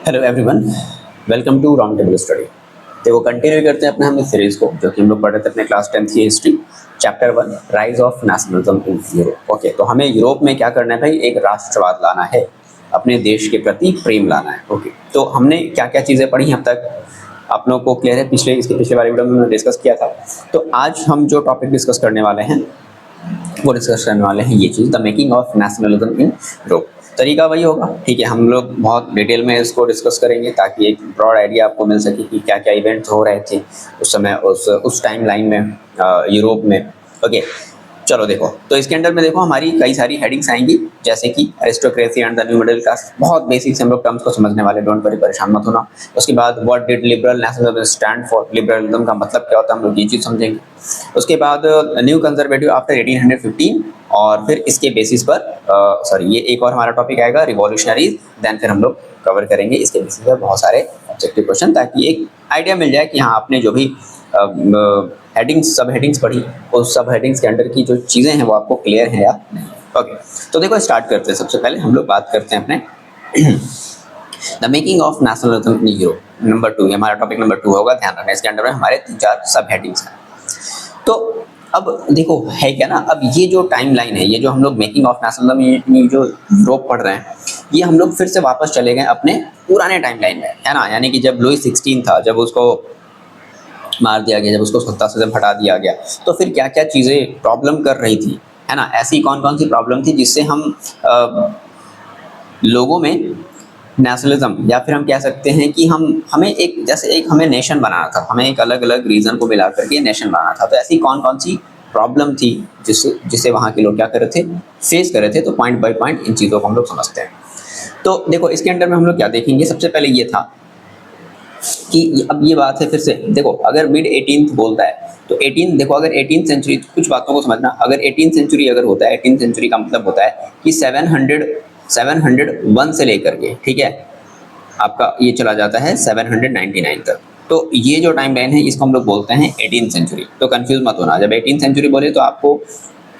Hello everyone, welcome to round table study. देखो continue करते हैं अपने हम इस सीरीज को जो कि हम लोग पढ़ रहे थे अपने क्लास 10th की history chapter 1 rise of nationalism in Europe. Okay, तो हमें यूरोप में क्या करना है भाई, एक राष्ट्रवाद लाना है, अपने देश के प्रति प्रेम लाना है। ओके, तो हमने क्या क्या चीज़ें पढ़ी अब तक आप लोगों को क्लियर है? इसके पिछले वाले वीडियो में हमने डिस्कस किया था। तो आज हम जो टॉपिक डिस्कस करने वाले हैं वो डिस्कस करने वाले हैं ये चीज़, the making of nationalism in Europe. तरीका वही होगा, ठीक है। हम लोग बहुत डिटेल में इसको डिस्कस करेंगे ताकि एक ब्रॉड आइडिया आपको मिल सके कि क्या क्या इवेंट्स हो रहे थे उस समय उस टाइम लाइन में यूरोप में। ओके, चलो देखो, तो इसके अंडर में देखो हमारी कई सारी हेडिंग्स आएंगी, जैसे कि aristocracy and the new middle class. बहुत बेसिक से हम लोग टर्म्स को समझने वाले, डोंट वरी, परेशान मत होना। उसके बाद what did liberal nationalism stand for, liberalism का मतलब क्या होता है, हम लोग ये चीज़ समझेंगे। उसके बाद न्यू कंजर्वेटिव आफ्टर 1815, और फिर इसके बेसिस पर ये एक और हमारा टॉपिक आएगा रिवॉल्यूशनरीज। देन फिर हम लोग कवर करेंगे इसके बेसिस पर बहुत सारे ऑब्जेक्टिव क्वेश्चन, ताकि एक आइडिया मिल जाए कि हाँ आपने जो भी हेडिंग्स सब हेडिंग्स पढ़ी उस सब हेडिंग्स के अंडर की जो चीज़ें हैं वो आपको क्लियर हैं या नहीं। ओके, तो देखो स्टार्ट करते हैं। सबसे पहले हम लोग बात करते हैं अपने the making of nationalism in Europe. Number 2, हमारा टॉपिक नंबर 2 होगा, ध्यान रखना। इसके अंडर में हमारे 3-4 सब हेडिंग्स हैं। तो अब देखो है क्या ना, अब ये जो टाइम लाइन है, ये जो हम लोग मेकिंग ऑफ नेशनलिज्म ये जो यूरोप पढ़ रहे हैं, ये हम लोग फिर से वापस चले गए अपने पुराने टाइम लाइन में, है ना। यानी कि जब लुई 16 था, जब उसको मार दिया गया, जब उसको सत्ता से जब हटा दिया गया, तो फिर क्या क्या चीज़ें प्रॉब्लम कर रही थी, है ना। ऐसी कौन कौन सी प्रॉब्लम थी जिससे हम लोगों में नेशनलिज्म, या फिर हम कह सकते हैं कि हमें हमें नेशन बनाना था, हमें एक अलग अलग रीजन को मिला करके नेशन बनाना था। तो ऐसी कौन कौन सी प्रॉब्लम थी जिससे वहाँ के लोग क्या कर रहे थे, फेस कर रहे थे। तो पॉइंट बाय पॉइंट इन चीज़ों को हम लोग समझते हैं। तो देखो इसके अंदर में हम लोग क्या देखेंगे, सबसे पहले ये था कि अब ये बात है, फिर से देखो, अगर मिड 18th बोलता है तो 18 देखो, अगर 18th सेंचुरी, कुछ बातों को समझना, अगर 18th सेंचुरी अगर होता है, 18th सेंचुरी का मतलब होता है कि 701 से लेकर के, ठीक है, आपका ये चला जाता है 799 तक। तो ये जो टाइम लाइन है इसको हम लोग बोलते हैं 18th सेंचुरी। तो कंफ्यूज मत होना, जब 18th सेंचुरी बोले तो आपको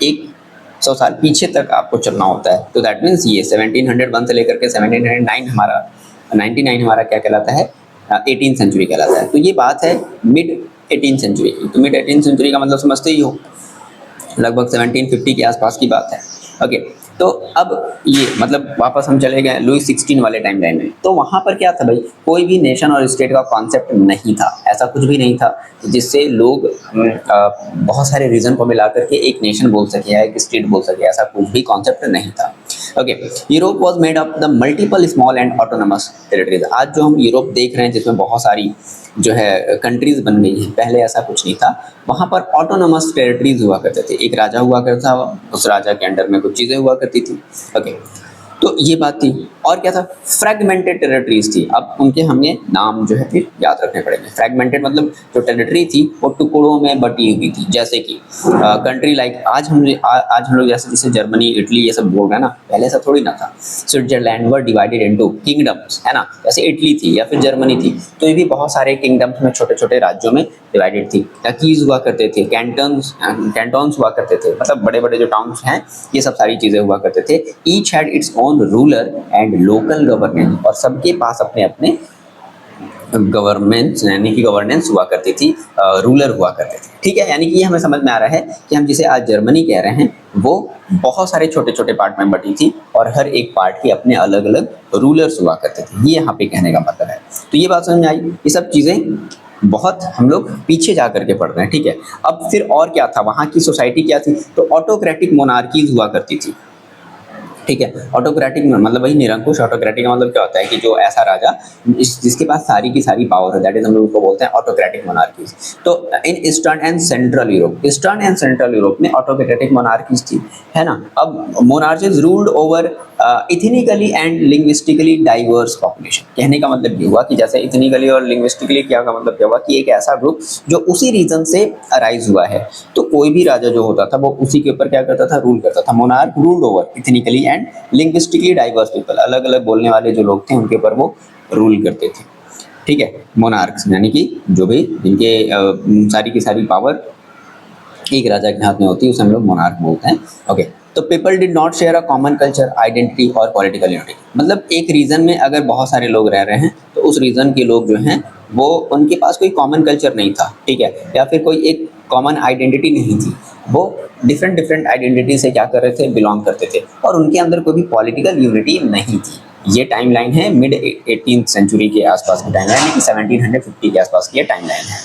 100 साल पीछे तक आपको चलना होता है। तो दैट मीन्स ये 1701 से लेकर के 1799 हमारा 99 हमारा क्या कहलाता है, 18th सेंचुरी कहलाता है। तो ये बात है मिड 18th सेंचुरी की। तो मिड 18th सेंचुरी का मतलब समझते ही हो, लगभग 1750 के आसपास की बात है। ओके, तो अब ये मतलब वापस हम चले गए लुई 16 वाले टाइम लाइन में। तो वहाँ पर क्या था भाई, कोई भी नेशन और स्टेट का कॉन्सेप्ट नहीं था, ऐसा कुछ भी नहीं था जिससे लोग बहुत सारे रीजन को मिला करके एक नेशन बोल सके या एक स्टेट बोल सके, ऐसा कुछ भी कॉन्सेप्ट नहीं था। Okay, Europe was made up the multiple small and autonomous territories. आज जो हम यूरोप देख रहे हैं जिसमें बहुत सारी जो है कंट्रीज बन गई हैं, पहले ऐसा कुछ नहीं था। वहाँ पर ऑटोनमस टेरिटरीज हुआ करते थे, एक राजा हुआ करता था, उस राजा के अंडर में कुछ चीज़ें हुआ करती थी। ओके, तो ये बात थी। और क्या था, फ्रैगमेंटेड टेरिटरीज थी। अब उनके हमें नाम जो है फिर याद रखने पड़ेंगे। फ्रैगमेंटेड मतलब जो टेरिटरी थी वो टुकड़ों में बटी हुई थी, जैसे कि कंट्री लाइक आज हम लोग जैसे जर्मनी, इटली ये सब बोल रहे हैं ना, पहले ऐसा थोड़ी ना था। Switzerland were divided into kingdoms, है ना, जैसे इटली थी या फिर जर्मनी थी, तो ये भी बहुत सारे किंगडम्स में, छोटे छोटे राज्यों में डिवाइडेड थी। कीज हुआ करते थे, कैंटन्स हुआ करते थे, मतलब बड़े बड़े जो टाउन्स हैं ये सब सारी चीज़ें हुआ करते थे। Each had its own ruler and local governance, और सबके पास अपने अपने गवर्नमेंट यानी कि गवर्नेंस हुआ करती थी, रूलर हुआ करते थे। ठीक है, यानी कि ये हमें समझ में आ रहा है कि हम जिसे आज जर्मनी कह रहे हैं वो बहुत सारे छोटे छोटे पार्ट में बटी थी, और हर एक पार्ट के अपने अलग अलग रूलर्स हुआ करते थे। ये यहाँ पे कहने का मतलब है। तो ये बात समझ में आई। ये सब चीज़ें बहुत हम लोग पीछे जा करके पढ़ रहे हैं, ठीक है। अब फिर और क्या था, वहाँ की सोसाइटी क्या थी, तो ऑटोक्रेटिक मोनार्कीज हुआ करती थी, ठीक है। ऑटोक्रेटिक मतलब वही निरंकुश। ऑटोक्रेटिक का मतलब क्या होता है कि जो ऐसा राजा जिसके पास सारी की सारी पावर है, दैट इज हम लोग को बोलते हैं ऑटोक्रेटिक मोनार्कीज। तो in eastern and central Europe में ऑटोक्रेटिक मोनार्कीज थी, है ना। अब monarchies ruled over ethnically and linguistically diverse population. कहने का मतलब ये हुआ कि जैसे इथनिकली और लिंग्विस्टिकली क्या का मतलब क्या हुआ कि एक ऐसा ग्रुप जो उसी रीजन से अराइज हुआ है, तो कोई भी राजा जो होता था वो उसी के ऊपर क्या करता था, रूल करता था। Monarch ruled over ethnically and linguistically diverse people, अलग अलग बोलने वाले जो लोग थे उनके ऊपर वो रूल करते थे, ठीक है। मोनार्क्स यानी कि जो भी जिनके सारी की सारी पावर एक राजा के हाथ में होती है उसे हम लोग मोनार्क बोलते हैं। ओके, तो people did not share a common culture, identity और पॉलिटिकल यूनिटी। मतलब एक रीजन में अगर बहुत सारे लोग रह रहे हैं तो उस रीजन के लोग जो हैं वो उनके पास कोई कॉमन कल्चर नहीं था, ठीक है, या फिर कोई एक कॉमन आइडेंटिटी नहीं थी। वो डिफरेंट डिफरेंट आइडेंटिटी से क्या कर रहे थे, बिलोंग करते थे, और उनके अंदर कोई भी पॉलिटिकल यूनिटी नहीं थी। ये टाइमलाइन है मिड 18th सेंचुरी के आसपास की टाइमलाइन, यानी कि 1750 के आसपास की ये टाइमलाइन है।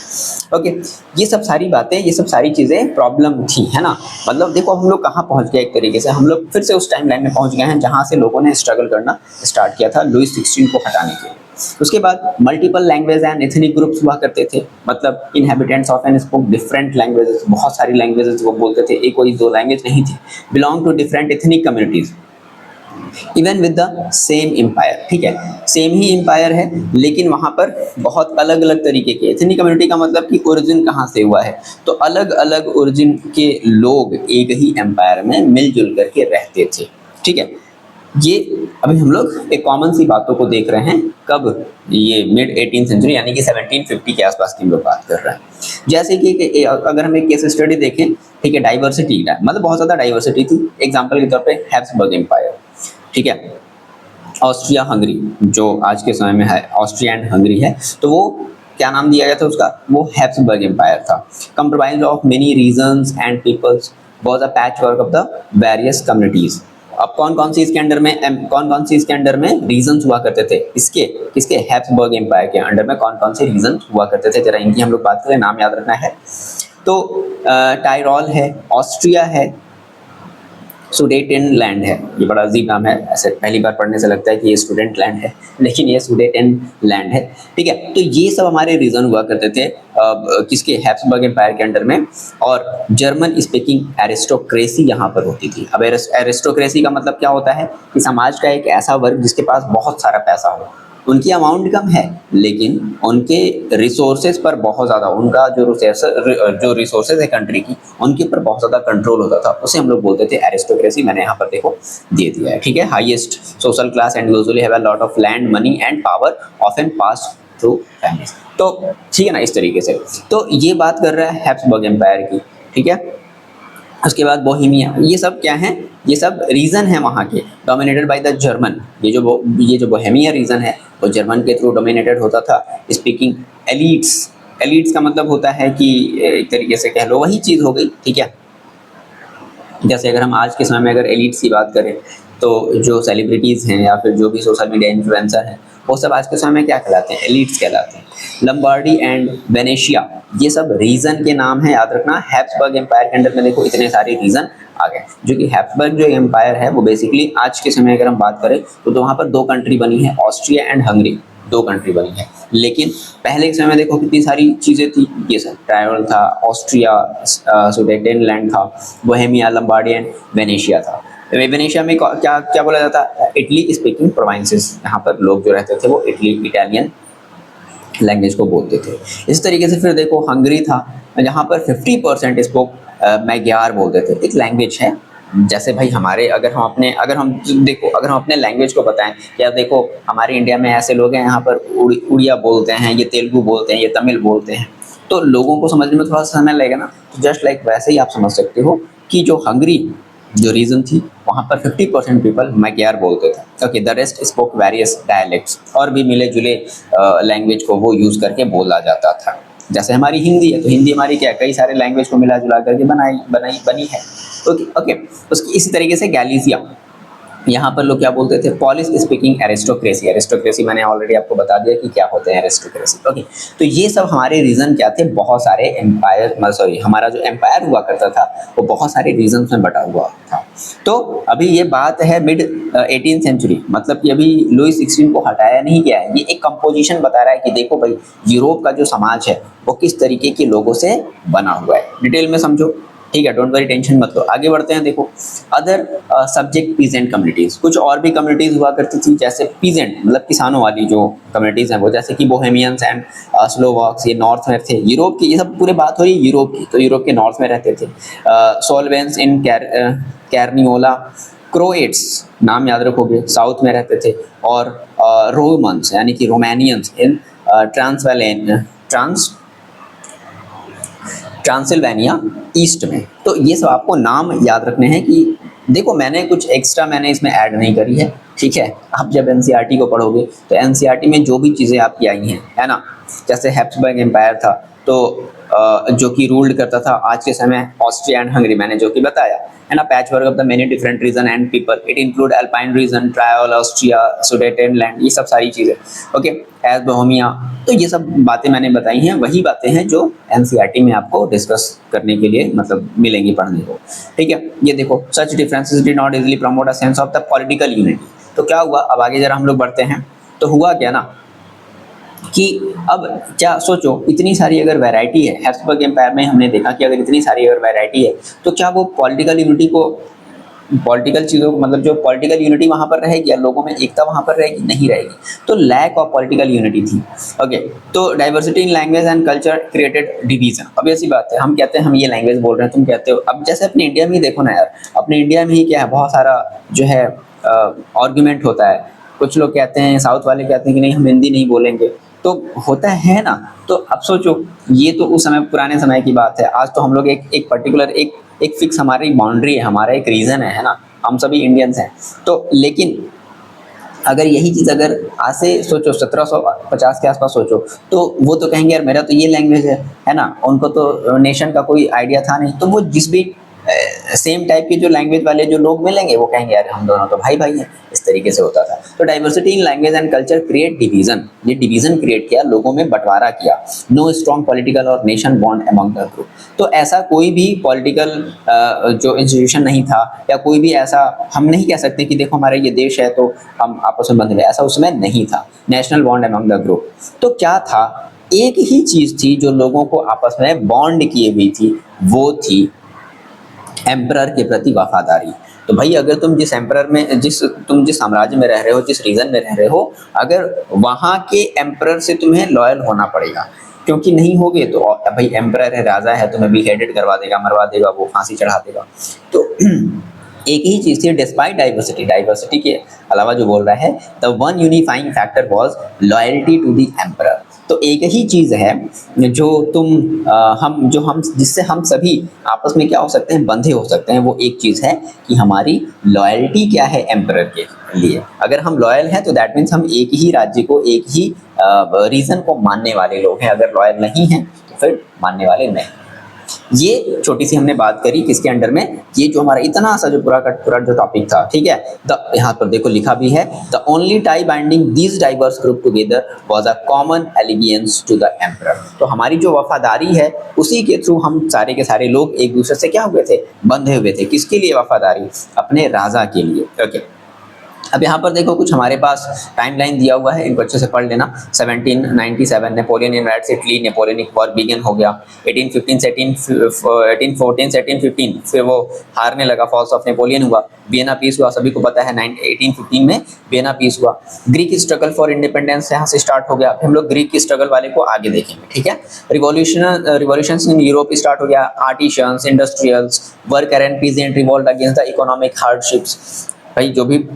ओके, ये सब सारी बातें, ये सब सारी चीज़ें प्रॉब्लम थी, है ना। मतलब देखो हम लोग कहाँ पहुँच गए, एक तरीके से हम लोग फिर से उस टाइमलाइन में पहुँच गए हैं जहाँ से लोगों ने स्ट्रगल करना स्टार्ट किया था लुईस 16 को हटाने के लिए। उसके बाद multiple language and ethnic groups हुआ करते थे, मतलब inhabitants of an spoke different languages, बहुत सारी लैंग्वेजेस वो बोलते थे, एक कोई दो लैंग्वेज नहीं थी। Belong to different ethnic communities even with the same empire, ठीक है, सेम ही एम्पायर है लेकिन वहाँ पर बहुत अलग अलग तरीके के एथनिक कम्युनिटी का मतलब कि ओरिजिन कहाँ से हुआ है, तो अलग अलग ओरिजिन के लोग एक ही एम्पायर में मिलजुल करके रहते थे, ठीक है। ये अभी हम लोग एक कॉमन सी बातों को देख रहे हैं, कब, ये मिड 18th सेंचुरी यानी कि 1750 के आसपास की हम लोग बात कर रहे हैं। जैसे कि अगर हम एक केस स्टडी देखें, ठीक है, डाइवर्सिटी, मतलब बहुत ज़्यादा डाइवर्सिटी थी। एग्जाम्पल के तौर पे हैब्सबर्ग एम्पायर, ठीक है, ऑस्ट्रिया हंगरी जो आज के समय में है, ऑस्ट्रिया एंड हंगरी है, तो वो क्या नाम दिया गया था उसका, वो हैब्सबर्ग एम्पायर था। Comprised of many regions and peoples, was a patchwork of the various communities. अब कौन कौन सी इसके अंडर में रीजन्स हुआ करते थे, इसके किसके, हैब्सबर्ग एम्पायर के अंडर में कौन कौन से रीजन्स हुआ करते थे, जरा इनकी हम लोग बात करें, नाम याद रखना है। तो टायरॉल है, ऑस्ट्रिया है, सुडेटेनलैंड है, ये बड़ा अजीब नाम है, ऐसे पहली बार पढ़ने से लगता है कि ये स्टूडेंट लैंड है, लेकिन ये सुडेटेनलैंड है, ठीक है। तो ये सब हमारे रीजन हुआ करते थे किसके, हैब्सबर्ग एम्पायर के अंडर में। और जर्मन स्पीकिंग एरिस्टोक्रेसी यहाँ पर होती थी। अब एरिस्टोक्रेसी का मतलब क्या होता है कि समाज का एक ऐसा वर्ग जिसके पास बहुत सारा पैसा हो, उनकी अमाउंट कम है लेकिन उनके रिसोर्सेज पर बहुत ज़्यादा, उनका जो रिसोर्सेज है कंट्री की, उनके ऊपर बहुत ज़्यादा कंट्रोल होता था, उसे हम लोग बोलते थे एरिस्टोक्रेसी। मैंने यहाँ पर देखो दे दिया है, ठीक है। Highest social class and usually have a lot of land, money and power, often pass through families. तो ठीक है ना, इस तरीके से। तो ये बात कर रहा है हैब्सबर्ग एम्पायर की, ठीक है। उसके बाद बोहेमिया, ये सब क्या है, ये सब रीजन है वहाँ के, डोमिनेटेड बाय द जर्मन। ये जो बोहेमिया रीजन है वो जर्मन के थ्रू डोमिनेटेड होता था। स्पीकिंग एलिट्स का मतलब होता है कि एक तरीके से कह लो वही चीज़ हो गई, ठीक है। जैसे अगर हम आज के समय में अगर एलिट्स की बात करें तो जो सेलिब्रिटीज़ हैं या फिर जो भी सोशल मीडिया इन्फ्लुएंसर हैं वो सब आज के समय में क्या कहलाते हैं, एलिट्स कहलाते हैं। लंबार्डी एंड वेनेशिया, ये सब रीजन के नाम है, याद रखना। हैब्सबर्ग एम्पायर के अंडर में देखो इतने सारे रीजन आ गए, जो कि हैब्सबर्ग जो एम्पायर है वो बेसिकली आज के समय अगर हम बात करें तो वहाँ पर दो कंट्री बनी है, ऑस्ट्रिया एंड हंगरी, दो कंट्री बनी है। लेकिन पहले के समय में देखो कितनी सारी चीज़ें थी, ये सब टायरल था, ऑस्ट्रिया, सुडेटेनलैंड था, बोहेमिया, लंबार्डी एंड वेनेशिया था। वेनेशिया में क्या क्या बोला जाता है, इटली स्पीकिंग प्रोविंसेस, यहाँ पर लोग जो रहते थे वो इटालियन लैंग्वेज को बोलते थे। इस तरीके से फिर देखो हंगरी था, जहाँ पर 50% स्पोक मैग्यार बोलते थे, एक लैंग्वेज है। जैसे भाई हमारे अगर हम अपने लैंग्वेज को बताएं, या देखो हमारे इंडिया में ऐसे लोग हैं यहाँ पर उड़िया बोलते हैं, ये तेलुगु बोलते हैं, ये तमिल बोलते हैं, तो लोगों को समझने में थोड़ा सा समय लगेगा ना। तो जस्ट लाइक वैसे ही आप समझ सकते हो कि जो हंगरी जो रीजन थी वहाँ पर 50% पीपल मैग्यार बोलते थे। Okay, the rest spoke various dialects, और भी मिले जुले लैंग्वेज को वो यूज़ करके बोला जाता था। जैसे हमारी हिंदी है तो हिंदी हमारी क्या, कई सारे लैंग्वेज को मिला जुला करके बनी है। ओके, उसकी इसी तरीके से गैलीसिया, यहाँ पर लोग क्या बोलते थे, पॉलिश स्पीकिंग एरिस्टोक्रेसी मैंने ऑलरेडी आपको बता दिया कि क्या होते हैं एरिस्टोक्रेसी। ओके, तो ये सब हमारे रीजन क्या थे, बहुत सारे हमारा जो एम्पायर हुआ करता था वो बहुत सारे रीजन में बटा हुआ था। तो अभी ये बात है मिड 18th सेंचुरी, मतलब कि अभी लुईस 16 को हटाया नहीं गया है, ये एक कंपोजिशन बता रहा है कि देखो भाई यूरोप का जो समाज है वो किस तरीके के लोगों से बना हुआ है, डिटेल में समझो, ठीक है। डोंट वरी, टेंशन मत लो, आगे बढ़ते हैं। देखो अदर सब्जेक्ट पीजेंट कम्युनिटीज़, कुछ और भी कम्युनिटीज़ हुआ करती थी, जैसे पीजेंट मतलब किसानों वाली जो कम्युनिटीज़ हैं वो, जैसे कि बोहेमियंस एंड स्लोवाक्स, ये नॉर्थ में थे यूरोप की, ये सब पूरी बात हो रही है यूरोप की, तो यूरोप के नॉर्थ में रहते थे। सोल्वेंस इन कैर्नियोला, क्रोएट्स नाम याद रखोगे, साउथ में रहते थे, और रोमन्स यानी कि रोमानियंस इन ट्रांसिल्वेनिया ईस्ट में। तो ये सब आपको नाम याद रखने हैं कि देखो मैंने कुछ एक्स्ट्रा मैंने इसमें ऐड नहीं करी है, ठीक है। आप जब एनसीईआरटी को पढ़ोगे तो एनसीईआरटी में जो भी चीज़ें आपकी आई हैं, है ना, जैसे हैप्सबर्ग एम्पायर था, तो जो कि रूल्ड करता था आज के समय ऑस्ट्रिया एंड हंगरी, मैंने जो कि बताया, है ना। Patchwork of the many different region and people, it include Alpine region, Tyrol, Austria, Sudetenland, ये सब सारी चीज़ें, ओके, एज बोहेमिया। तो ये सब बातें मैंने बताई हैं, वही बातें हैं जो एनसीईआरटी में आपको डिस्कस करने के लिए मतलब मिलेंगी पढ़ने को, ठीक है। ये देखो, such differences did not easily promote a sense of the political unity. तो क्या हुआ, अब आगे जरा हम लोग बढ़ते हैं, तो हुआ क्या ना कि अब क्या सोचो, इतनी सारी अगर वैरायटी है हैप्सबर्ग एम्पायर में, हमने देखा कि अगर इतनी सारी अगर वैरायटी है तो क्या वो पॉलिटिकल यूनिटी को, पॉलिटिकल चीज़ों को, मतलब जो पॉलिटिकल यूनिटी वहाँ पर रहेगी या लोगों में एकता वहाँ पर रहेगी, नहीं रहेगी। तो लैक ऑफ पॉलिटिकल यूनिटी थी, ओके। तो diversity in language and culture created division. अब ऐसी बात है, हम कहते हैं हम ये लैंग्वेज बोल रहे हैं, तुम कहते हो, अब जैसे अपने इंडिया में ही देखो ना यार, अपने इंडिया में ही क्या है, बहुत सारा जो है आर्ग्यूमेंट होता है। कुछ लोग कहते हैं, साउथ वाले कहते हैं कि नहीं हम हिंदी नहीं बोलेंगे, तो होता है ना। तो अब सोचो, ये तो उस समय पुराने समय की बात है, आज तो हम लोग एक पर्टिकुलर एक फिक्स हमारी बाउंड्री है, हमारा एक रीजन है ना, हम सभी इंडियंस हैं। तो लेकिन अगर यही चीज़ अगर आज से सोचो 1750 के आसपास सोचो, तो वो तो कहेंगे यार मेरा तो ये लैंग्वेज है ना, उनको तो नेशन का कोई आइडिया था नहीं, तो वो जिस भी सेम टाइप के जो लैंग्वेज वाले जो लोग मिलेंगे वो कहेंगे यार हम दोनों तो भाई भाई हैं, इस तरीके से होता था। तो diversity in language and culture create division, ये डिवीजन क्रिएट किया, लोगों में बंटवारा किया। नो स्ट्रॉन्ग पॉलिटिकल और nation bond among the group. तो ऐसा कोई भी पॉलिटिकल जो इंस्टीट्यूशन नहीं था, या कोई भी ऐसा हम नहीं कह सकते कि देखो हमारा ये देश है तो हम आपस में बंधे हुए, ऐसा उसमें नहीं था। National bond among the group, तो क्या था, एक ही चीज़ थी जो लोगों को आपस में बॉन्ड किए हुई थी, वो थी एम्परर के प्रति वफादारी। तो भाई अगर तुम जिस एम्परर में, तुम जिस साम्राज्य में रह रहे हो, जिस रीजन में रह रहे हो, अगर वहाँ के एम्परर से तुम्हें लॉयल होना पड़ेगा, क्योंकि नहीं होगे तो भाई एम्परर है, राजा है, तुम्हें बिहेडेड करवा देगा, मरवा देगा, वो फांसी चढ़ा देगा। तो एक ही चीज़ थी, डिस्पाइट डाइवर्सिटी, डाइवर्सिटी के अलावा जो बोल रहा है, the one unifying factor was loyalty to the emperor. तो एक ही चीज़ है जो हम जिससे हम सभी आपस में क्या हो सकते हैं, बंधे हो सकते हैं, वो एक चीज़ है कि हमारी लॉयल्टी क्या है एम्परर के लिए। अगर हम लॉयल हैं तो दैट मीन्स हम एक ही राज्य को, एक ही रीजन को मानने वाले लोग हैं। अगर लॉयल नहीं हैं तो फिर मानने वाले नहीं। ये छोटी सी हमने बात करी किसके अंडर में, ये जो हमारा इतना सा जो पूरा का पूरा जो टॉपिक था, ठीक है। यहाँ पर देखो लिखा भी है, the only tie binding these diverse group together was a common allegiance to the emperor. तो हमारी जो वफादारी है, उसी के थ्रू हम सारे के सारे लोग एक दूसरे से क्या हुए थे, बंधे हुए थे। किसके लिए वफादारी, अपने राजा के लिए, ओके। अब यहाँ पर देखो कुछ हमारे पास टाइमलाइन दिया हुआ है, इनको अच्छे से पढ़ लेना। 1797 Napoleon invites Italy, Napoleonic war begin हो गया। 1814 से 1815 फिर वो हारने लगा, फॉल्स ऑफ नेपोलियन हुआ। वियना पीस हुआ, सभी को पता है 1815 में वियना पीस हुआ। ग्रीक स्ट्रगल फॉर इंडिपेंडेंस यहाँ से स्टार्ट हो गया। हम लोग ग्रीक की स्ट्रगल वाले को आगे देखेंगे, ठीक है। रिवॉल्यूशन इन यूरोप स्टार्ट हो गया। Artisans, industrials, worker and peasant revolt against the economic hardships. भाई जो भी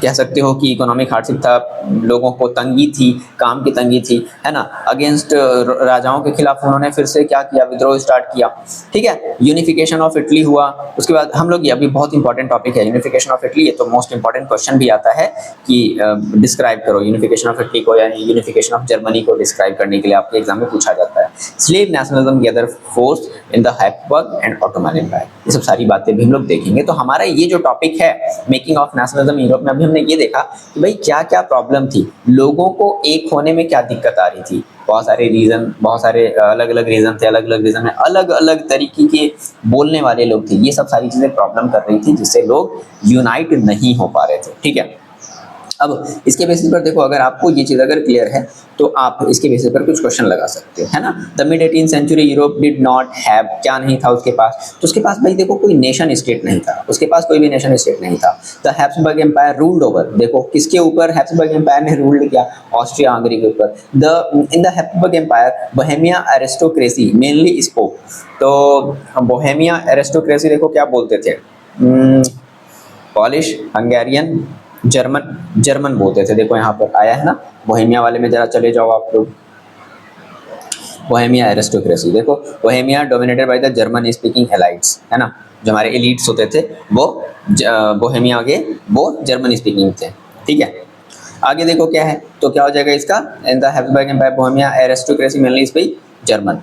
कह सकते हो कि इकोनॉमिक हार्डशिप था, लोगों को तंगी थी, काम की तंगी थी, है ना। अगेंस्ट राजाओं के खिलाफ उन्होंने फिर से क्या किया, विद्रोह स्टार्ट किया, ठीक है। यूनिफिकेशन ऑफ इटली हुआ। उसके बाद हम लोग, ये अभी बहुत इंपॉर्टेंट टॉपिक है यूनिफिकेशन ऑफ इटली, ये तो मोस्ट इंपॉर्टेंट क्वेश्चन भी आता है कि डिस्क्राइब करो यूनिफिकेशन ऑफ इटली को, यानी यूनिफिकेशन ऑफ जर्मनी को डिस्क्राइब करने के लिए आपके एग्जाम में पूछा जाता है। Slav nationalism gather force in the Habsburg and Ottoman empire, ये सब सारी बातें भी हम लोग देखेंगे। तो हमारा ये जो टॉपिक है मेकिंग ऑफ नेशनलिज्म यूरोप में, अभी हमने ये देखा कि भाई क्या क्या प्रॉब्लम थी, लोगों को एक होने में क्या दिक्कत आ रही थी। बहुत सारे रीजन, बहुत सारे अलग अलग रीजन थे, अलग अलग रीजन में अलग अलग तरीके के बोलने वाले लोग थे। ये सब सारी चीजें प्रॉब्लम कर रही थी, जिससे लोग यूनाइट नहीं हो पा रहे थे, ठीक है। अब इसके बेसिस पर देखो, अगर आपको ये चीज़ अगर क्लियर है तो आप इसके बेसिस पर कुछ क्वेश्चन लगा सकते हो, है ना। The mid 18th century Europe did not have, क्या नहीं था उसके पास, तो उसके पास भाई देखो कोई नेशन स्टेट नहीं था, उसके पास कोई भी नेशन स्टेट नहीं था। The Habsburg empire ruled over, देखो किसके ऊपर हैप्सबर्ग एम्पायर ने रूल्ड किया, ऑस्ट्रिया हंगरी के ऊपर। In the Habsburg empire Bohemia aristocracy mainly spoke. तो बोहेमिया एरिस्टोक्रेसी देखो क्या बोलते थे, पॉलिश, हंगेरियन, जर्मन बोलते थे। देखो यहाँ पर आया है ना, बोहेमिया वाले में जरा चले जाओ आप लोग। बोहेमिया एरिस्टोक्रेसी देखो, Bohemia dominated by the German speaking elites, है ना। जो हमारे एलिट्स होते थे वो बोहेमिया के वो जर्मन स्पीकिंग थे, ठीक है। आगे देखो क्या है, तो क्या हो जाएगा इसका, in the Habsburg empire Bohemia aristocracy mainly speak German,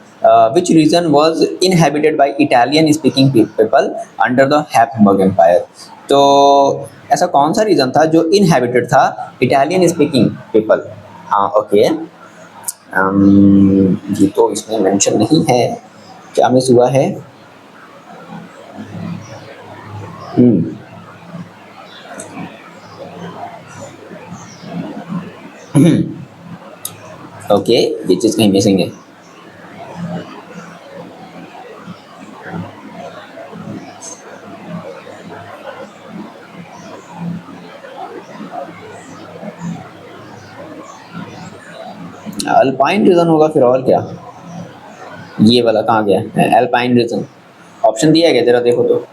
which region was inhabited by Italian speaking people under the Habsburg empire. तो ऐसा कौन सा रीजन था जो इनहैबिटेड था इटालियन स्पीकिंग पीपल। हाँ ओके, ये तो इसमें मेंशन नहीं है, क्या मिस हुआ है। ओके, ये चीज कहीं मिसिंग है। अल्पाइन रीजन होगा फिर, और क्या। ये वाला कहाँ गया, अल्पाइन रीजन ऑप्शन दिया गया, जरा देखो तो।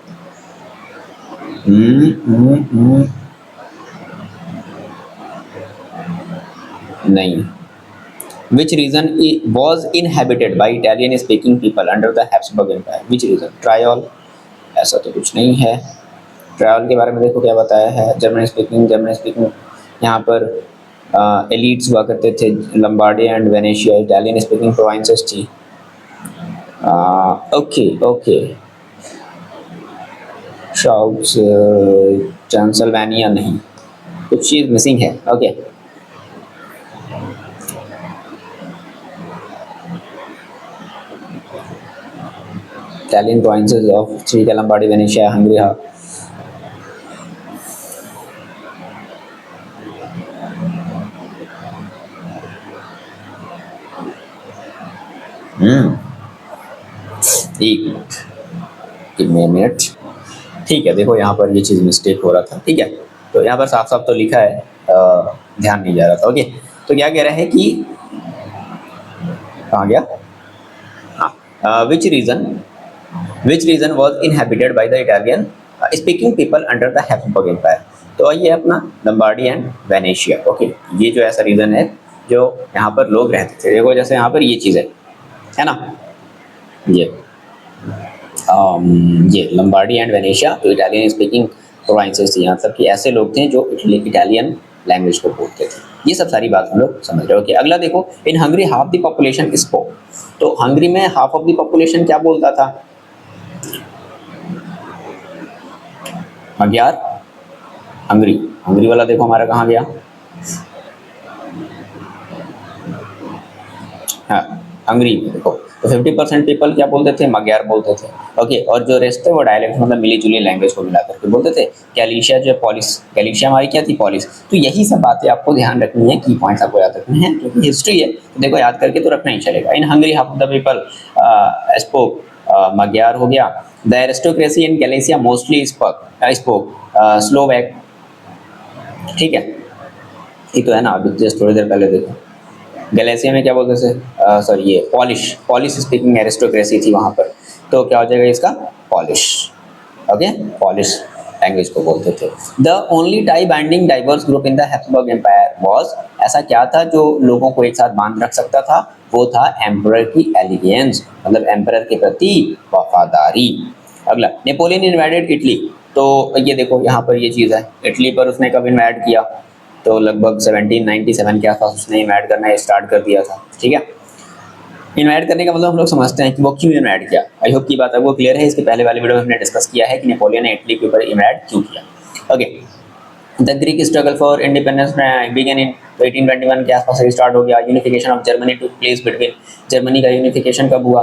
नहीं, which region was inhabited by Italian speaking people under the Habsburg Empire, which region, trial, ऐसा तो कुछ नहीं है। ट्रायल के बारे में देखो क्या बताया है, जर्मन स्पीकिंग यहाँ पर एलिट्स हुआ करते थे, लंबार्डी and Venetia Italian speaking provinces थी। ओके शाउट्स, ट्रांसिल्वेनिया नहीं, कुछ चीज़ मिसिंग है। Okay Italian provinces of Srica, Lombardy, Venetia, Hungary हाँ। एक मिनट, ठीक है। देखो यहाँ पर ये चीज़ मिस्टेक हो रहा था, ठीक है। तो यहाँ पर साफ साफ तो लिखा है, ध्यान नहीं जा रहा था। ओके, तो क्या कह रहा है कि कहाँ गया, हाँ, which region was inhabited by the Italian speaking people under the Habsburg empire. तो ये अपना लंबार्डी एंड वेनेशिया। ओके, ये जो ऐसा रीजन है जो यहाँ पर लोग रहते थे। देखो जैसे यहाँ पर ये चीज़ है ना, ये लंबार्डी एंड वेनेशिया तो इटालियन स्पीकिंग प्रोविंसेस थी, यहाँ तक कि ऐसे लोग थे जो इटालियन लैंग्वेज को बोलते थे। ये सब सारी बात हम लोग समझ रहे हो। अगला देखो, इन Hungary half the population spoke. तो हंगरी में हाफ ऑफ द पॉपुलेशन क्या बोलता था, magyar। हंगरी वाला देखो हमारा कहाँ गया, हाँ हंगरी देखो, तो 50% पीपल क्या बोलते थे, magyar बोलते थे। ओके, और जो रेस्ट थे वो डायलेक्ट मतलब मिली जुली लैंग्वेज को मिला करके बोलते थे। गैलिशिया जो पॉलिस, गैलिशिया हमारी क्या थी, पॉलिस। तो यही सब बातें आपको ध्यान रखनी है, की पॉइंट्स आपको याद रखने हैं, क्योंकि हिस्ट्री है तो देखो याद करके तो रखना ही चलेगा। In Hungary half of the people spoke magyar हो गया। The aristocracy in Galicia mostly spoke Slovak, ठीक है। ये तो है ना, अभी जस्ट थोड़ी देर पहले देखो गैलिशिया में क्या बोलते थे, सॉरी ये पॉलिश स्पीकिंग एरिस्टोक्रेसी थी वहाँ पर। तो क्या हो जाएगा इसका, पॉलिश। ओके, पॉलिश लैंग्वेज को बोलते थे। The only tie binding diverse group in the Habsburg empire was, ऐसा क्या था जो लोगों को एक साथ बांध रख सकता था, वो था एम्परर की एलिगेंस, मतलब एम्परर के प्रति वफादारी। अगला, नेपोलियन इन्वाइडेड इटली। तो ये देखो यहाँ पर ये चीज़ है, इटली पर उसने कब इन्वाइड किया, तो लगभग 1797 के आसपास उसने इन्वाइट करना स्टार्ट कर दिया था, ठीक है। इन्वाइट करने का मतलब हम लोग समझते हैं कि वो क्यों इन्वाइट किया। आई होप की बात है वो क्लियर है। इसके पहले वाली वीडियो में हमने डिस्कस किया है कि नेपोलियन ने इटली के ऊपर इन्वाइट क्यों किया। Okay, the Greek struggle for independence begin in 1821 के आसपास से स्टार्ट हो गया। Unification of Germany to place between, Germany का यूनिफिकेशन कब हुआ,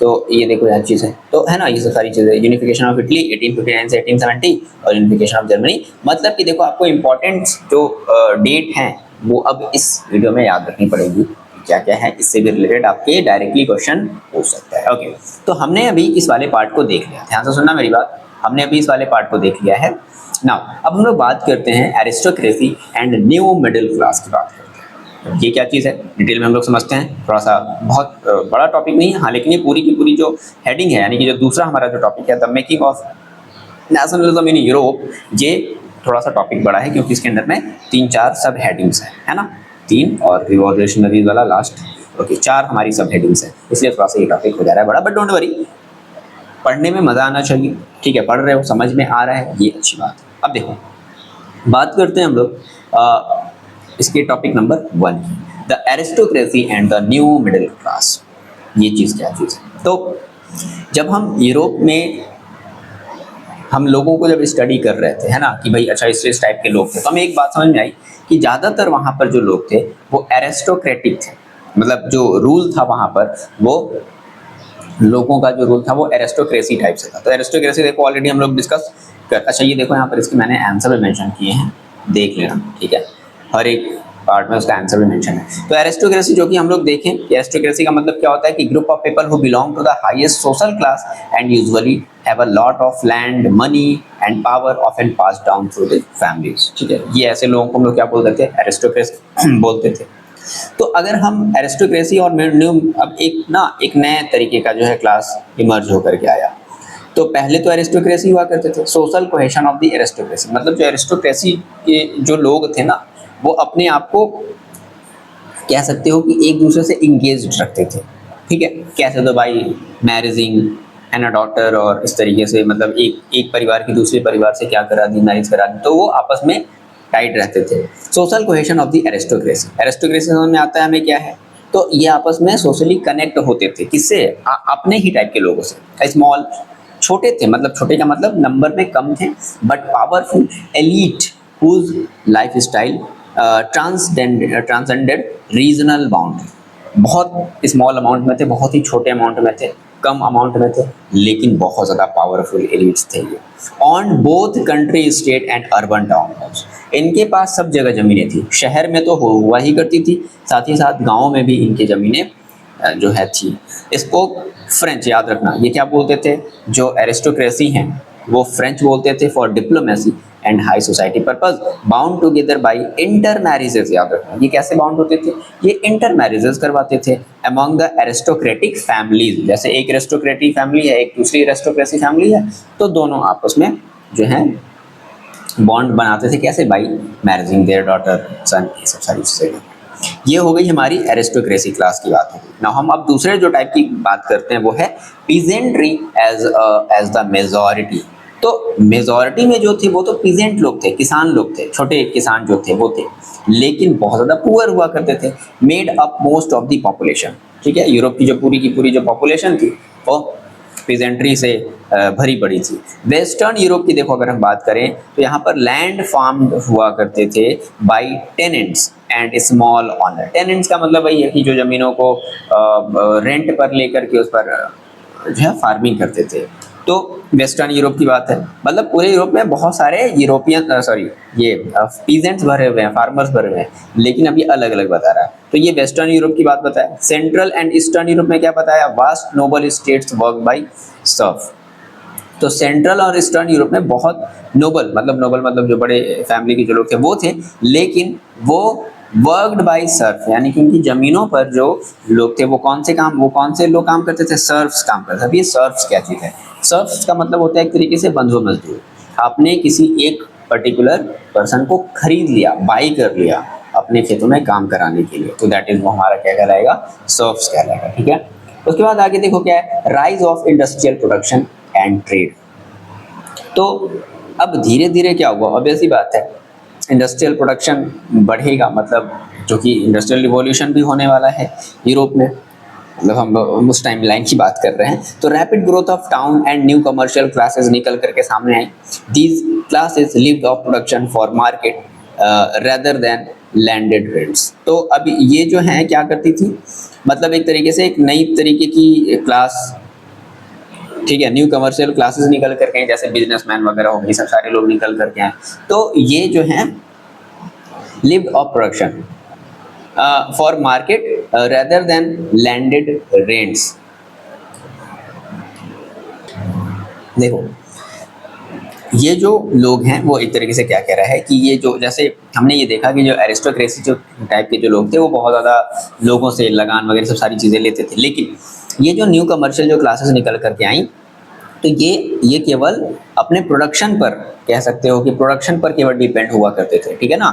तो ये देखो यह चीज़ है, तो है ना, ये सब सारी चीज़ें। यूनिफिकेशन ऑफ इटली 1859 से 1870 और यूनिफिकेशन ऑफ जर्मनी, मतलब कि देखो आपको इंपॉर्टेंट जो डेट हैं वो अब इस वीडियो में याद रखनी पड़ेगी, क्या क्या है, इससे भी रिलेटेड आपके डायरेक्टली क्वेश्चन पूछ सकता है। ओके, तो हमने अभी इस वाले पार्ट को देख लिया, ध्यान से सुनना मेरी बात, हमने अभी इस वाले पार्ट को देख लिया है। नाउ अब हम लोग बात करते हैं aristocracy and new middle class की बात करते हैं। ये क्या चीज़ है डिटेल में हम लोग समझते हैं, थोड़ा सा बहुत बड़ा टॉपिक नहीं है हाँ, लेकिन ये पूरी की पूरी जो हेडिंग है, यानी कि जो दूसरा हमारा जो टॉपिक है the making of nationalism in Europe, ये थोड़ा सा टॉपिक बड़ा है क्योंकि इसके अंदर में 3-4 सब हेडिंग्स है ना, 3 और रिवॉल्यूशनरी वाला लास्ट। ओके, 4 हमारी सब हेडिंग्स है, इसलिए थोड़ा सा ये टॉपिक हो जा रहा है बड़ा, बट डोंट वरी, पढ़ने में मज़ा आना चाहिए, ठीक है, पढ़ रहे हो, समझ में आ रहा है, ये अच्छी बात है। अब देखो बात करते हैं हम लोग इसके topic number 1, the aristocracy and the new middle class. ये चीज़ क्या चीज़ है? तो जब हम यूरोप में हम लोगों को जब स्टडी कर रहे थे, है ना, कि भाई अच्छा इस टाइप के लोग थे, तो हमें एक बात समझ में आई कि ज़्यादातर वहाँ पर जो लोग थे वो एरिस्टोक्रेटिक थे, मतलब जो रूल था वहाँ पर वो लोगों का जो रूल था वो एरिस्टोक्रेसी टाइप से था। तो एरिस्टोक्रेसी देखो ऑलरेडी हम लोग डिस्कस कर, अच्छा ये देखो यहाँ पर इसके मैंने आंसर भी मेंशन किए हैं, देख लेना, ठीक है, हर एक पार्ट में उसका आंसर भी मेंशन है। तो एरिस्टोक्रेसी जो कि हम लोग देखें, एरिस्टोक्रेसी का मतलब क्या होता है कि group of people who belong to the highest social class and usually have a lot of land, money and power often pass down through the families, ठीक है, ये ऐसे लोगों को हम लोग क्या बोलते थे, एरिस्टोक्रेसी बोलते थे। तो अगर हम एरिस्टोक्रेसी और न्यू, अब एक नए तरीके का जो है क्लास इमर्ज होकर के आया। तो पहले तो एरिस्टोक्रेसी हुआ करते थे, social cohesion of the aristocracy, मतलब जो एरिस्टोक्रेसी के जो लोग थे ना वो अपने आप को कह सकते हो कि एक दूसरे से इंगेज रखते थे, ठीक है, कैसे तो भाई मैरिजिंग एंड अ डॉटर और इस तरीके से, मतलब एक परिवार की दूसरे परिवार से क्या करा दी, मैरिज करा दी, तो वो आपस में टाइट रहते थे। Social cohesion of the aristocracy, aristocracy समझ में आता है हमें क्या है, तो ये आपस में सोशली कनेक्ट होते थे, किससे, अपने ही टाइप के लोगों से। स्मॉल, छोटे थे, मतलब छोटे का मतलब नंबर में कम थे, but powerful elite whose life style transcended regional boundary, बहुत स्मॉल अमाउंट में थे, बहुत ही छोटे अमाउंट में थे, कम अमाउंट में थे, लेकिन बहुत ज़्यादा पावरफुल एलिट्स थे ये। On both country, state and urban town, इनके पास सब जगह ज़मीनें थी, शहर में तो हुआ ही करती थी, साथ ही साथ गाँव में भी इनकी ज़मीनें जो है थी। इसको फ्रेंच, याद रखना, ये क्या बोलते थे, जो एरिस्टोक्रेसी हैं वो फ्रेंच बोलते थे for diplomacy and high society purpose, bound together by inter marriages. याद रखना, ये कैसे बाउंड होते थे, ये इंटर मैरिजेस करवाते थे अमंग द एरिस्टोक्रेटिक फैमिलीज, जैसे एक एरिस्टोक्रेटिक फैमिली है, एक दूसरी एरिस्टोक्रेसी फैमिली है, तो दोनों आपस में जो है बॉन्ड बनाते थे, कैसे, बाई मैरिजिंग देयर डॉटर, सन, ये सब सारी चीज़ें। ये हो गई हमारी एरिस्टोक्रेसी क्लास की बात हो गई। नाउ हम अब दूसरे जो टाइप की बात करते हैं वो है पीजेंट्री एज द मेजॉरिटी। तो मेजॉरिटी में जो थे वो तो पीजेंट लोग थे, किसान लोग थे, छोटे किसान जो थे वो थे, लेकिन बहुत ज़्यादा पुअर हुआ करते थे, made up most of the population, ठीक है, यूरोप की जो पूरी की पूरी जो पॉपुलेशन थी वो पीजेंट्री से भरी पड़ी थी। वेस्टर्न यूरोप की देखो अगर हम बात करें तो यहाँ पर लैंड फार्म्ड हुआ करते थे by tenants and small owner. Tenants का मतलब वही है कि जो ज़मीनों को रेंट पर लेकर के उस पर जो है फार्मिंग करते थे। तो वेस्टर्न यूरोप की बात है, मतलब पूरे यूरोप में बहुत सारे यूरोपियन ये पीजेंट्स भरे हुए हैं, फार्मर्स भरे हुए हैं, लेकिन अभी अलग अलग बता रहा है। तो ये वेस्टर्न यूरोप की बात बताया। सेंट्रल एंड ईस्टर्न यूरोप में क्या बताया, vast noble estates work by serf. तो सेंट्रल और ईस्टर्न यूरोप में बहुत नोबल मतलब जो बड़े फैमिली के जो लोग थे वो थे, लेकिन वो वर्कड बाय सर्फ, यानी कि उनकी जमीनों पर जो लोग थे वो कौन से लोग काम करते थे, सर्फ्स काम करते थे। अब ये सर्फ्स क्या चीज़ है, सर्फ्स का मतलब होता है एक तरीके से बंधुआ मजदूर। आपने किसी एक पर्टिकुलर पर्सन को खरीद लिया, बाई कर लिया अपने खेतों में काम कराने के लिए, तो दैट इज वो हमारा क्या कहलाएगा, सर्फ्स कहलाएगा, ठीक है। उसके बाद आगे देखो क्या है, rise of industrial production and trade. तो अब धीरे धीरे क्या होगा, ऑब्वियस सी बात है, इंडस्ट्रियल प्रोडक्शन बढ़ेगा, मतलब जो कि इंडस्ट्रियल रिवॉल्यूशन भी होने वाला है यूरोप में, मतलब हम उस टाइम लाइन की बात कर रहे हैं। तो rapid growth of town and new commercial classes निकल करके सामने आई। These classes lived off production for market rather than landed rents. तो अब ये जो हैं क्या करती थी, मतलब एक तरीके से एक नई तरीके की क्लास, ठीक है, न्यू कमर्शियल क्लासेस निकल करके हैं, जैसे बिजनेसमैन वगैरह हो गए, सब सारे लोग निकल करके हैं। तो ये जो हैं lived off production for market rather than landed rents. देखो ये जो लोग हैं वो एक तरीके से क्या कह रहा है कि ये जो, जैसे हमने ये देखा कि जो एरिस्टोक्रेसी जो टाइप के जो लोग थे वो बहुत ज़्यादा लोगों से लगान वगैरह सब सारी चीज़ें लेते थे, लेकिन ये जो न्यू कमर्शियल जो क्लासेस निकल करके आई, तो तो ये केवल अपने प्रोडक्शन पर, कह सकते हो कि प्रोडक्शन पर केवल डिपेंड हुआ करते थे, ठीक है ना।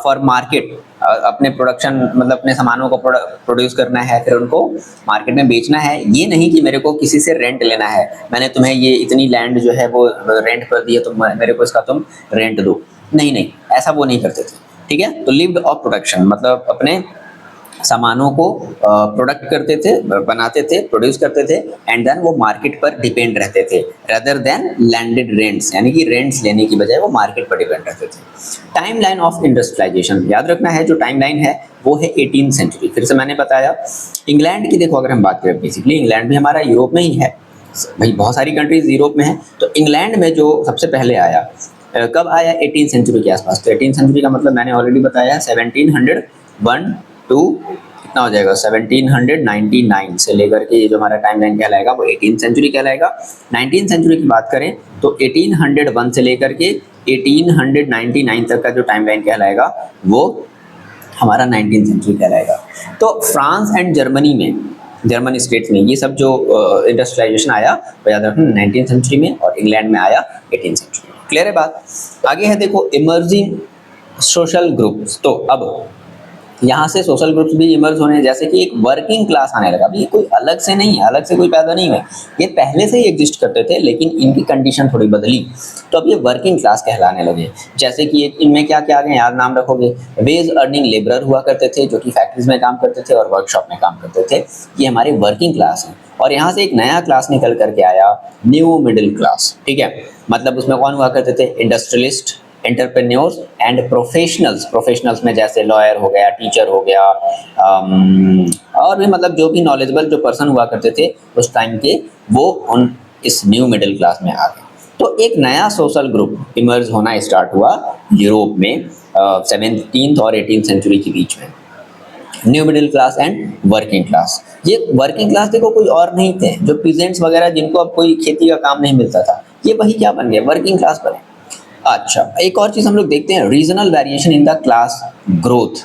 फॉर मार्केट, अपने प्रोडक्शन मतलब अपने सामानों को प्रोड्यूस करना है, फिर उनको मार्केट में बेचना है। ये नहीं कि मेरे को किसी से रेंट लेना है, मैंने तुम्हें ये इतनी लैंड जो है वो रेंट पर दी है, तुम मेरे को इसका तुम रेंट दो। नहीं नहीं, ऐसा वो नहीं करते थे, ठीक है। तो लिव्ड ऑफ प्रोडक्शन मतलब अपने सामानों को प्रोडक्ट करते थे, बनाते थे, प्रोड्यूस करते थे, एंड देन वो मार्केट पर डिपेंड रहते थे, रदर देन लैंडेड रेंट्स, यानी कि रेंट्स लेने की बजाय वो मार्केट पर डिपेंड रहते थे। टाइम लाइन ऑफ इंडस्ट्रियलाइजेशन याद रखना है, जो टाइम लाइन है वो है 18th सेंचुरी। फिर से मैंने बताया इंग्लैंड की, देखो अगर हम बात करें, बेसिकली इंग्लैंड भी हमारा यूरोप में ही है भाई, बहुत सारी कंट्रीज यूरोप में है। तो इंग्लैंड में जो सबसे पहले आया, कब आया? 18th सेंचुरी के आसपास। तो 18th सेंचुरी का मतलब मैंने ऑलरेडी बताया 1701 टू कितना हो जाएगा 1799 से लेकर के ये जो हमारा टाइम लाइन कहलाएगा वो 18th सेंचुरी कहलाएगा। 19th सेंचुरी की बात करें तो 1801 से लेकर के 1899 तक का जो टाइम लाइन कहलाएगा वो हमारा 19th सेंचुरी कहलाएगा। तो फ्रांस एंड जर्मनी में, जर्मन स्टेट्स में ये सब जो इंडस्ट्रियलाइजेशन आया वो याद रखना 19th सेंचुरी में, और इंग्लैंड में आया 18th सेंचुरी में। क्लियर है बात? आगे है देखो इमर्जिंग सोशल ग्रुप्स। तो अब यहाँ से सोशल ग्रुप्स भी इमर्ज होने, जैसे कि एक वर्किंग क्लास आने लगा। अभी कोई अलग से नहीं है, अलग से कोई पैदा नहीं हुए, ये पहले से ही एग्जिस्ट करते थे, लेकिन इनकी कंडीशन थोड़ी बदली, तो अब ये वर्किंग क्लास कहलाने लगे। जैसे कि इनमें क्या क्या आ गए, याद नाम रखोगे, वेज अर्निंग लेबरर हुआ करते थे, जो कि फैक्ट्रीज में काम करते थे और वर्कशॉप में काम करते थे, ये हमारे वर्किंग क्लास हैं। और यहाँ से एक नया क्लास निकल करके आया, न्यू मिडिल क्लास, ठीक है। मतलब उसमें कौन हुआ करते थे? Industrialist, entrepreneurs and professionals. Professionals में जैसे लॉयर हो गया, टीचर हो गया, और भी मतलब जो भी नॉलेजेबल जो पर्सन हुआ करते थे उस टाइम के, वो उन इस न्यू मिडिल क्लास में आ गए। तो एक नया सोशल ग्रुप इमर्ज होना स्टार्ट हुआ यूरोप में 17th और 18th सेंचुरी के बीच में, new middle class and working class. ये वर्किंग क्लास देखो कोई और नहीं थे, जो पीजेंट्स वगैरह जिनको अब कोई खेती का काम नहीं मिलता था, ये वही क्या बन गए? वर्किंग क्लास बने। अच्छा, एक और चीज हम लोग देखते हैं, regional variation in the class growth.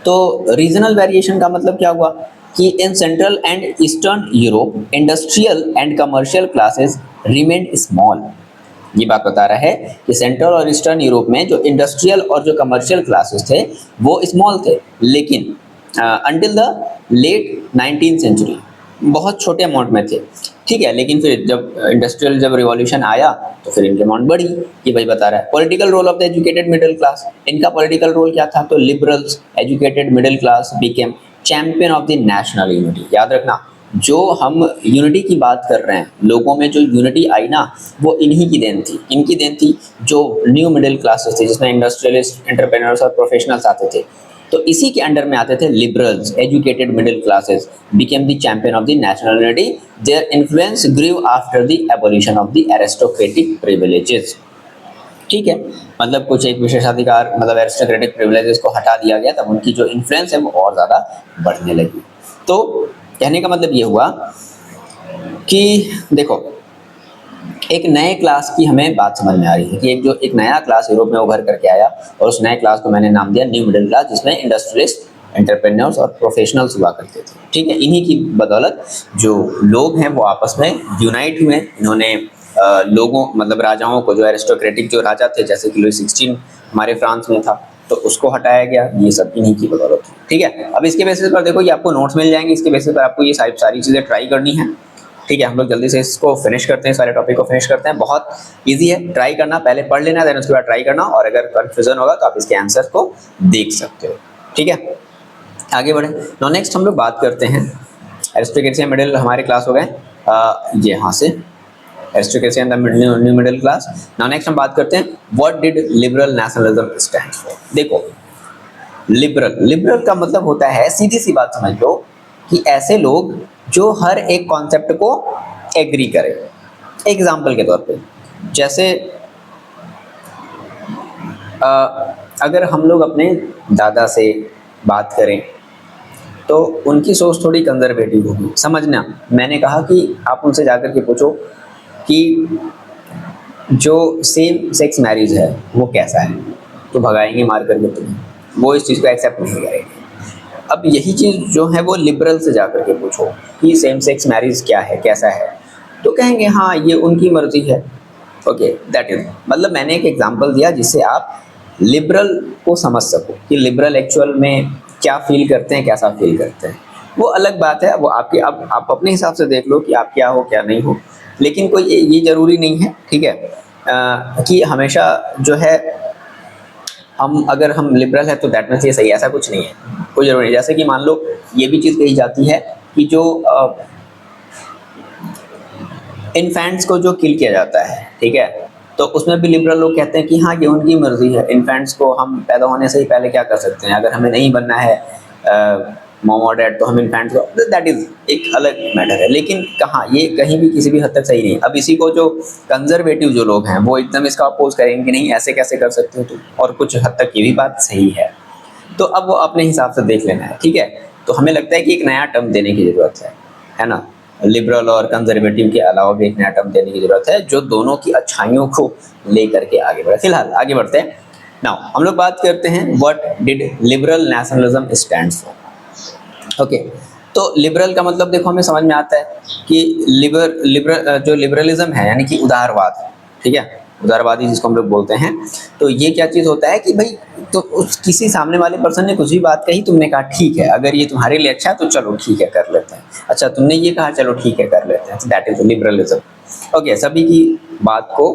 तो रीजनल वेरिएशन का मतलब क्या हुआ कि in central and eastern Europe industrial and commercial classes remained small. ये बात बता रहा है कि सेंट्रल और ईस्टर्न यूरोप में जो इंडस्ट्रियल और जो कमर्शियल क्लासेस थे वो स्मॉल थे, लेकिन until the late 19th century बहुत छोटे अमाउंट में थे, ठीक है। लेकिन फिर जब इंडस्ट्रियल जब रिवॉल्यूशन आया तो फिर इनकी अमाउंट बढ़ी। ये भाई बता रहा है political role of the educated middle class. इनका पॉलिटिकल रोल क्या था? तो liberals, educated middle class became champion of the national unity. याद रखना, जो हम यूनिटी की बात कर रहे हैं, लोगों में जो यूनिटी आई ना, वो इन्हीं की देन थी, इनकी देन थी। जो न्यू मिडिल क्लासेस थे जिसमें इंडस्ट्रियलिस्ट, एंटरप्रेन्योर्स और प्रोफेशनल्स आते थे, तो इसी के अंडर में आते थे liberals, educated middle classes became the champion of the national unity. Their influence grew after the abolition of the aristocratic privileges. ठीक है, मतलब कुछ एक विशेषाधिकार मतलब एरिस्टोक्रेटिक प्रिविलेजेस को हटा दिया गया, तब उनकी जो इन्फ्लुएंस है वो और ज़्यादा बढ़ने लगी। तो कहने का मतलब ये हुआ कि देखो एक नए क्लास की हमें बात समझ में आ रही है कि एक नया क्लास यूरोप में उभर करके आया, और उस नए क्लास को मैंने नाम दिया न्यू मिडिल क्लास, जिसमें इंडस्ट्रियलिस्ट, एंटरप्रेन्योर्स और प्रोफेशनल्स हुआ करते थे। ठीक है, इन्हीं की बदौलत जो लोग हैं वो आपस में यूनाइट हुए। इन्होंने लोगों मतलब राजाओं को, जो एरिस्टोक्रेटिक जो राजा थे जैसे कि लुई 16 हमारे फ्रांस में था, तो उसको हटाया गया। ये सब इन्हीं की बदौलत। ठीक है, अब इसके बेसिस पर देखो ये आपको नोट्स मिल जाएंगे, इसके बेसिस पर आपको ये सारी चीज़ें ट्राई करनी है। ठीक है, हम लोग जल्दी से इसको फिनिश करते हैं, सारे टॉपिक को फिनिश करते हैं। बहुत इजी है, ट्राई करना, पहले पढ़ लेना, देन उसके बाद ट्राई करना, और अगर कंफ्यूजन होगा तो आप इसके आंसर को देख सकते हो। ठीक है, आगे बढ़े। नाउ नेक्स्ट हम लोग बात करते हैं एरिस्टोक्रेसी एंड मिडिल, हमारे क्लास हो गए ये यहाँ से aristocracy and the new middle class. Now next हम बात करते हैं what did liberal nationalism stand for. देखो लिबरल का मतलब होता है, सीधी सी बात समझ लो, कि ऐसे लोग जो हर एक कॉन्सेप्ट को एग्री करें। एग्जाम्पल के तौर पे जैसे अगर हम लोग अपने दादा से बात करें तो उनकी सोच थोड़ी कंजर्वेटिव होगी। समझना, मैंने कहा कि आप उनसे जाकर के पूछो कि जो सेम सेक्स मैरिज है वो कैसा है, तो भगाएंगे मार करके तुम्हें, वो इस चीज़ को एक्सेप्ट नहीं करेंगे। अब यही चीज़ जो है वो लिबरल से जाकर के पूछो कि सेम सेक्स मैरिज क्या है, कैसा है, तो कहेंगे हाँ ये उनकी मर्जी है। ओके, दैट इज, मतलब मैंने एक एग्जांपल दिया जिससे आप लिबरल को समझ सको कि लिबरल एक्चुअल में क्या फील करते हैं, कैसा फील करते हैं। वो अलग बात है, वो आपके, अब आप अपने हिसाब से देख लो कि आप क्या हो क्या नहीं हो, लेकिन कोई ये जरूरी नहीं है, ठीक है, कि हमेशा जो है अगर हम लिबरल है तो दैट मीन्स ये सही है, ऐसा कुछ नहीं है, कोई जरूरी नहीं। जैसे कि मान लो ये भी चीज़ कही जाती है कि जो इन्फेंट्स को जो किल किया जाता है, ठीक है, तो उसमें भी लिबरल लोग कहते हैं कि हाँ ये उनकी मर्जी है, इन्फेंट्स को हम पैदा होने से ही पहले क्या कर सकते हैं, अगर हमें नहीं बनना है मॉम और डैड तो हम इन्फेंट्स को, दैट इज एक अलग मैटर है। लेकिन कहाँ, ये कहीं भी किसी भी हद तक सही नहीं। अब इसी को जो कंजर्वेटिव जो लोग हैं वो एकदम इसका अपोज करेंगे कि नहीं ऐसे कैसे कर सकते हो तुम, और कुछ हद तक ये भी बात सही है। तो अब वो अपने हिसाब से देख लेना है, ठीक है। तो हमें लगता है कि एक नया टर्म देने की जरूरत है ना, लिबरल और कंजर्वेटिव के अलावा भी एक नया टर्म देने की जरूरत है जो दोनों की अच्छाइयों को लेकर के आगे बढ़े। फिलहाल आगे बढ़ते हैं। नाउ हम लोग बात करते हैं what did liberal nationalism stands for. Okay, तो लिबरल का मतलब देखो हमें समझ में आता है कि जो लिबरलिज्म है यानी कि उदारवाद, ठीक है, उदारवादी जिसको हम लोग बोलते हैं। तो ये क्या चीज़ होता है कि भाई तो उस किसी सामने वाले पर्सन ने कुछ भी बात कही, तुमने कहा ठीक है, अगर ये तुम्हारे लिए अच्छा है तो चलो ठीक है कर लेते हैं, अच्छा तुमने ये कहा चलो ठीक है कर लेते हैं, दैट इज लिबरलिज्म। ओके, सभी की बात को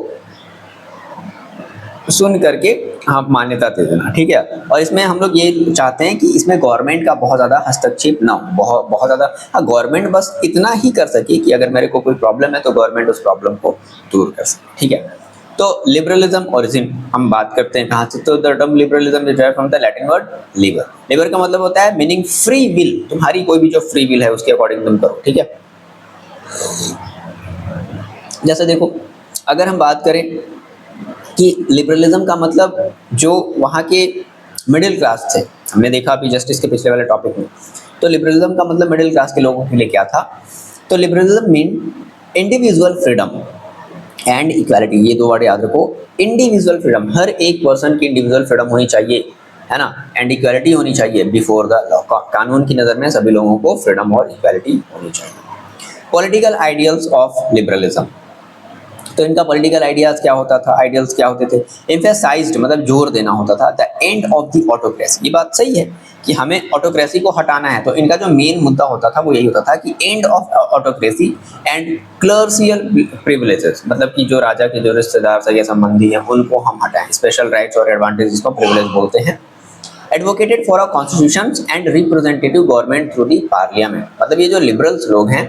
सुन करके हाँ मान्यता दे देना, ठीक है। और इसमें हम लोग ये चाहते हैं कि इसमें गवर्नमेंट का बहुत ज़्यादा हस्तक्षेप ना हो, बहुत ज़्यादा, हाँ गवर्नमेंट बस इतना ही कर सके कि अगर मेरे को कोई प्रॉब्लम है तो गवर्नमेंट उस प्रॉब्लम को दूर कर सके, ठीक है। तो लिबरलिज्म ओरिजिन हम बात करते हैं कहाँ से, तो the term liberalism is derived from the Latin word Libre. Libre का मतलब होता है मीनिंग फ्री विल, तुम्हारी कोई भी जो फ्री विल है उसके अकॉर्डिंग तुम करो, ठीक है। जैसे देखो अगर हम बात करें कि लिबरलिज्म का मतलब जो वहाँ के मिडिल क्लास थे, हमने देखा अभी जस्टिस के पिछले वाले टॉपिक में, तो लिबरलिज्म का मतलब मिडिल क्लास के लोगों के लिए क्या था। तो liberalism mean individual freedom and equality, ये दो वर्ड याद रखो, इंडिविजुअल फ्रीडम, हर एक पर्सन की इंडिविजुअल फ्रीडम होनी चाहिए, है ना, एंड इक्वालिटी होनी चाहिए बिफोर द लॉ, कानून की नज़र में सभी लोगों को फ्रीडम और इक्वालिटी होनी चाहिए। पॉलिटिकल आइडियल्स ऑफ लिबरलिज्म, तो इनका पॉलिटिकल आइडियाज क्या होता था, आइडियल्स क्या होते थे, एम्फेसाइज्ड मतलब जोर देना होता था the end of the autocracy. ये बात सही है कि हमें ऑटोक्रेसी को हटाना है, तो इनका जो मेन मुद्दा होता था वो यही होता था कि end of autocracy and clerical privileges, मतलब कि जो राजा के जो रिश्तेदार सगे संबंधी हैं उनको हम हटाएं, स्पेशल राइट्स और एडवांटेजेस को प्रिविलेज बोलते हैं। Advocated for a constitution and representative government through the parliament, मतलब ये जो लिबरल्स लोग हैं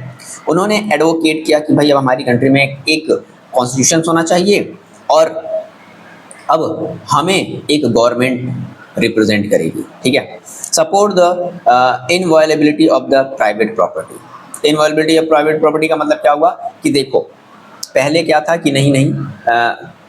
उन्होंने एडवोकेट किया कि भाई अब हमारी कंट्री में एक कॉन्स्टिट्यूशन होना चाहिए और अब हमें एक गवर्नमेंट रिप्रेजेंट करेगी, ठीक है। Support the inviolability of the private property. Inviolability of private property का मतलब क्या हुआ कि देखो पहले क्या था कि नहीं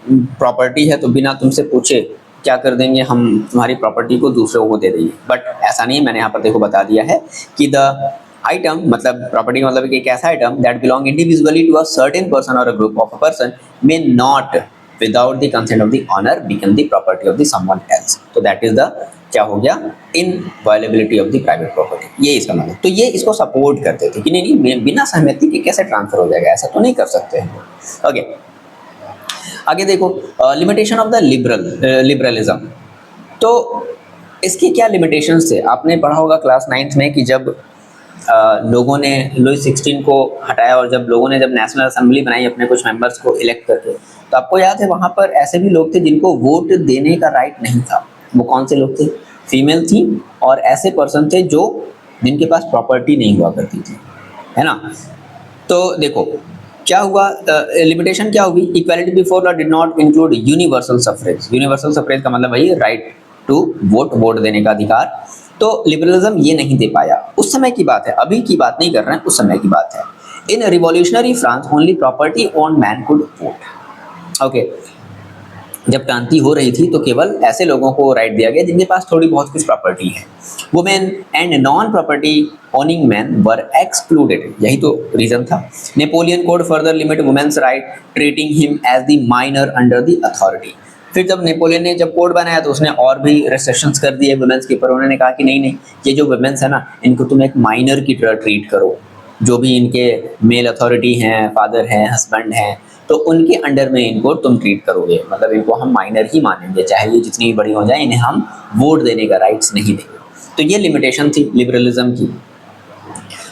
प्रॉपर्टी है तो बिना तुमसे पूछे क्या कर देंगे हम, तुम्हारी प्रॉपर्टी को दूसरों को दे देंगे, बट ऐसा नहीं है। मैंने यहाँ पर देखो बता दिया है कि द आइटम, मतलब प्रॉपर्टी का मतलब एक ऐसा item that belong individually to a certain person और a group of a person may not without the consent of the owner become the property of the someone else. तो that is the क्या हो गया, inviolability of the private property, ये इसका मतलब। तो ये इसको सपोर्ट करते थे कि नहीं बिना सहमति के कैसे ट्रांसफर हो जाएगा, ऐसा तो नहीं कर सकते हैं। ओके, आगे देखो लिमिटेशन ऑफ द लिबरलिज्म। तो इसके क्या लिमिटेशंस थे, आपने पढ़ा होगा क्लास 9th में कि जब लोगों ने लुई 16 को हटाया और जब लोगों ने जब नेशनल असेंबली बनाई अपने कुछ मेंबर्स को इलेक्ट करके, तो आपको याद है वहाँ पर ऐसे भी लोग थे जिनको वोट देने का राइट नहीं था। वो कौन से लोग थे, फीमेल थी और ऐसे पर्सन थे जो जिनके पास प्रॉपर्टी नहीं हुआ करती थी, है ना। तो देखो क्या हुआ, लिमिटेशन क्या होगी, equality before law did not include universal suffrage. Universal suffrage का मतलब वही राइट टू वोट देने का अधिकार। तो लिबरलिज्म ये नहीं दे पाया, उस समय की बात है, अभी की बात नहीं कर रहे हैं, उस समय की बात है। In revolutionary France only property own man could vote. Okay, जब क्रांति हो रही थी तो केवल ऐसे लोगों को राइट दिया गया जिनके पास थोड़ी बहुत कुछ प्रॉपर्टी है। Women and non property owning man were excluded, यही तो रीजन था। Napoleon code further limit women's right treating him as the minor under the authority. फिर जब नेपोलियन ने जब कोड बनाया तो उसने और भी रेस्ट्रिक्शंस कर दिए वुमेन्स के ऊपर। उन्होंने कहा कि नहीं ये जो वुमेन्स है ना इनको तुम एक माइनर की तरह ट्रीट करो, जो भी इनके मेल अथॉरिटी हैं, फादर हैं, हस्बैंड हैं, तो उनके अंडर में इनको तुम ट्रीट करोगे, मतलब इनको हम माइनर ही मानेंगे, चाहे ये जितनी भी बड़ी हो जाए, इन्हें हम वोट देने का राइट्स नहीं देंगे। तो ये लिमिटेशन थी लिबरलिज्म की।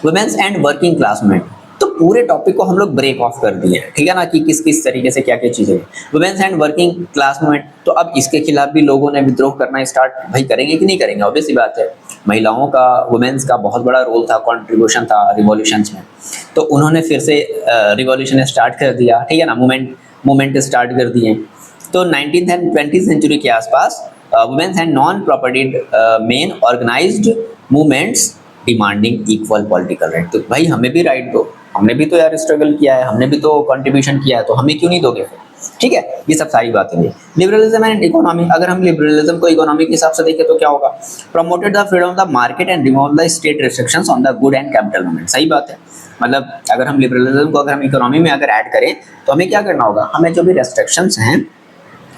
वुमेन्स एंड वर्किंग क्लास में, तो पूरे टॉपिक को हम लोग ब्रेक ऑफ कर दिए हैं, ठीक है ना, कि किस किस तरीके से क्या क्या चीज़ें हैं। Women's and working class movement, तो अब इसके खिलाफ भी लोगों ने विद्रोह करना स्टार्ट भाई करेंगे कि नहीं करेंगे, ऑब्वियस सी बात है। महिलाओं का, वुमेन्स का बहुत बड़ा रोल था, कॉन्ट्रीब्यूशन था रिवॉल्यूशंस में, तो उन्होंने फिर से रिवॉल्यूशन स्टार्ट कर दिया, ठीक है ना, मूवमेंट स्टार्ट कर दिए। तो 19th एंड 20th सेंचुरी के आसपास women's and non propertied men organised movements demanding equal political right. तो भाई हमें भी राइट दो, हमने भी तो यार स्ट्रगल किया है, हमने भी तो कंट्रीब्यूशन किया है, तो हमें क्यों नहीं दोगे फिर, ठीक है। ये सब सारी बातें हैं। लिबरलिज्म एंड इकोनॉमी, अगर हम लिबरलिज्म को इकोनॉमी के हिसाब से देखें तो क्या होगा, promoted the freedom of the market and remove the state restrictions on the good and capital movement. सही बात है, मतलब अगर हम लिबरलिज्म को अगर हम इकोनॉमी में अगर ऐड करें तो हमें क्या करना होगा, हमें जो भी रेस्ट्रिक्शंस हैं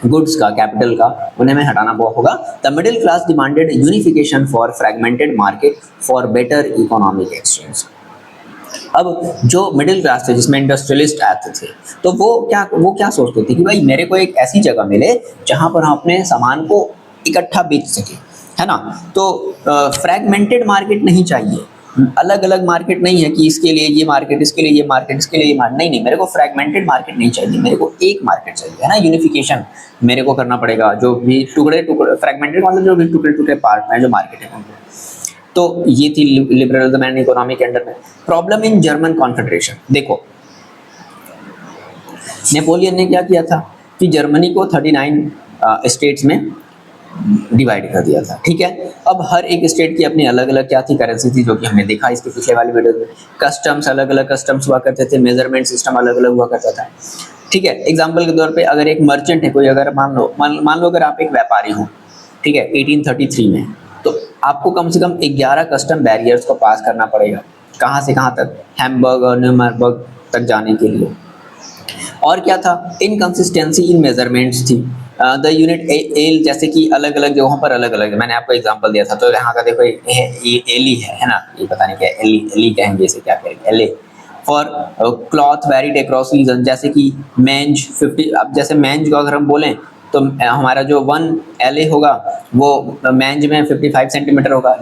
गुड्स का, कैपिटल का, उन्हें हमें हटाना होगा। The middle class demanded unification for fragmented market for better economic exchange. अब जो मिडिल क्लास थे, जिसमें इंडस्ट्रियलिस्ट आते थे, तो वो क्या सोचते थे कि भाई मेरे को एक ऐसी जगह मिले जहां पर हम अपने सामान को इकट्ठा बेच सके, है ना। तो फ्रैगमेंटेड मार्केट नहीं चाहिए, अलग अलग मार्केट नहीं है कि इसके लिए ये मार्केट, इसके लिए ये मार्केट, इसके लिए ये मार्केट, नहीं, मेरे को फ्रैगमेंटेड मार्केट नहीं चाहिए, मेरे को एक मार्केट चाहिए, है ना। यूनिफिकेशन मेरे को करना पड़ेगा, जो भी टुकड़े फ्रैगमेंटेड मतलब जो भी टुकड़े पार्ट में जो मार्केट है उनको। तो ये थी लिबरलिज्म एंड इकोनॉमी के अंडर में। प्रॉब्लम इन जर्मन कॉन्फेडरेशन, देखो नेपोलियन ने क्या किया था कि जर्मनी को 39 स्टेट्स में डिवाइड कर दिया था, ठीक है। अब हर एक स्टेट की अपनी अलग अलग क्या थी, करेंसी थी, जो कि हमने देखा इसके पिछले वाली वीडियो में। कस्टम्स अलग अलग कस्टम्स हुआ करते थे, मेजरमेंट सिस्टम अलग अलग हुआ करता था, ठीक है। एग्जाम्पल के तौर पे अगर एक मर्चेंट है कोई, अगर मान लो अगर आप एक व्यापारी हो, ठीक है, 1833 में, तो आपको कम से कम 11 कस्टम बैरियर्स को पास करना पड़ेगा। कहाँ से कहाँ तक, हैम्बर्ग और न्यूरम्बर्ग तक जाने के लिए। और क्या था, इनकंसिस्टेंसी इन मेजरमेंट्स थी। द यूनिट एल, जैसे कि अलग अलग जगहों पर अलग अलग, मैंने आपको एग्जांपल दिया था, तो यहाँ का देखो ये एली है ना, ये पता नहीं क्या एली कहेंगे, इसे क्या कहेंगे, L A. For cloth varied across region, जैसे कि मेंज 50, अब जैसे मेंज को अगर हम बोलें तो हमारा जो 1 LA होगा वो मेंज में 55 सेंटीमीटर होगा,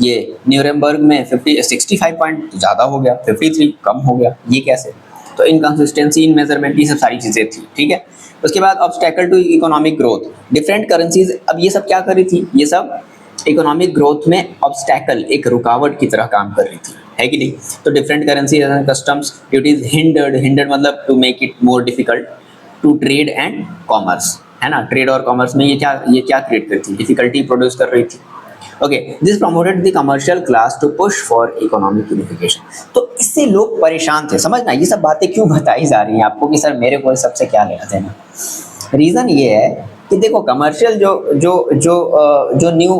ये न्यूरम्बर्ग में 65 पॉइंट ज़्यादा हो गया, 53 कम हो गया, ये कैसे। तो इनकंसिस्टेंसी इन मेजरमेंट, ये सब सारी चीज़ें थी, ठीक है। उसके बाद obstacle to economic growth, different currencies, अब ये सब क्या कर रही थी, ये सब इकोनॉमिक ग्रोथ में ऑब्स्टेकल, एक रुकावट की तरह काम कर रही थी, है कि नहीं। तो different currency customs duties hindered मतलब to make it more difficult to trade and commerce, है ना। ट्रेड और कॉमर्स में ये क्या क्रिएट करती थी, डिफिकल्टी प्रोड्यूस कर रही थी। Okay, this promoted the commercial class to push for economic unification. तो इससे लोग परेशान थे, समझना ये सब बातें क्यों बताई जा रही हैं आपको कि सर मेरे को सबसे क्या लेना देना। रीज़न ये है कि देखो कमर्शियल जो न्यू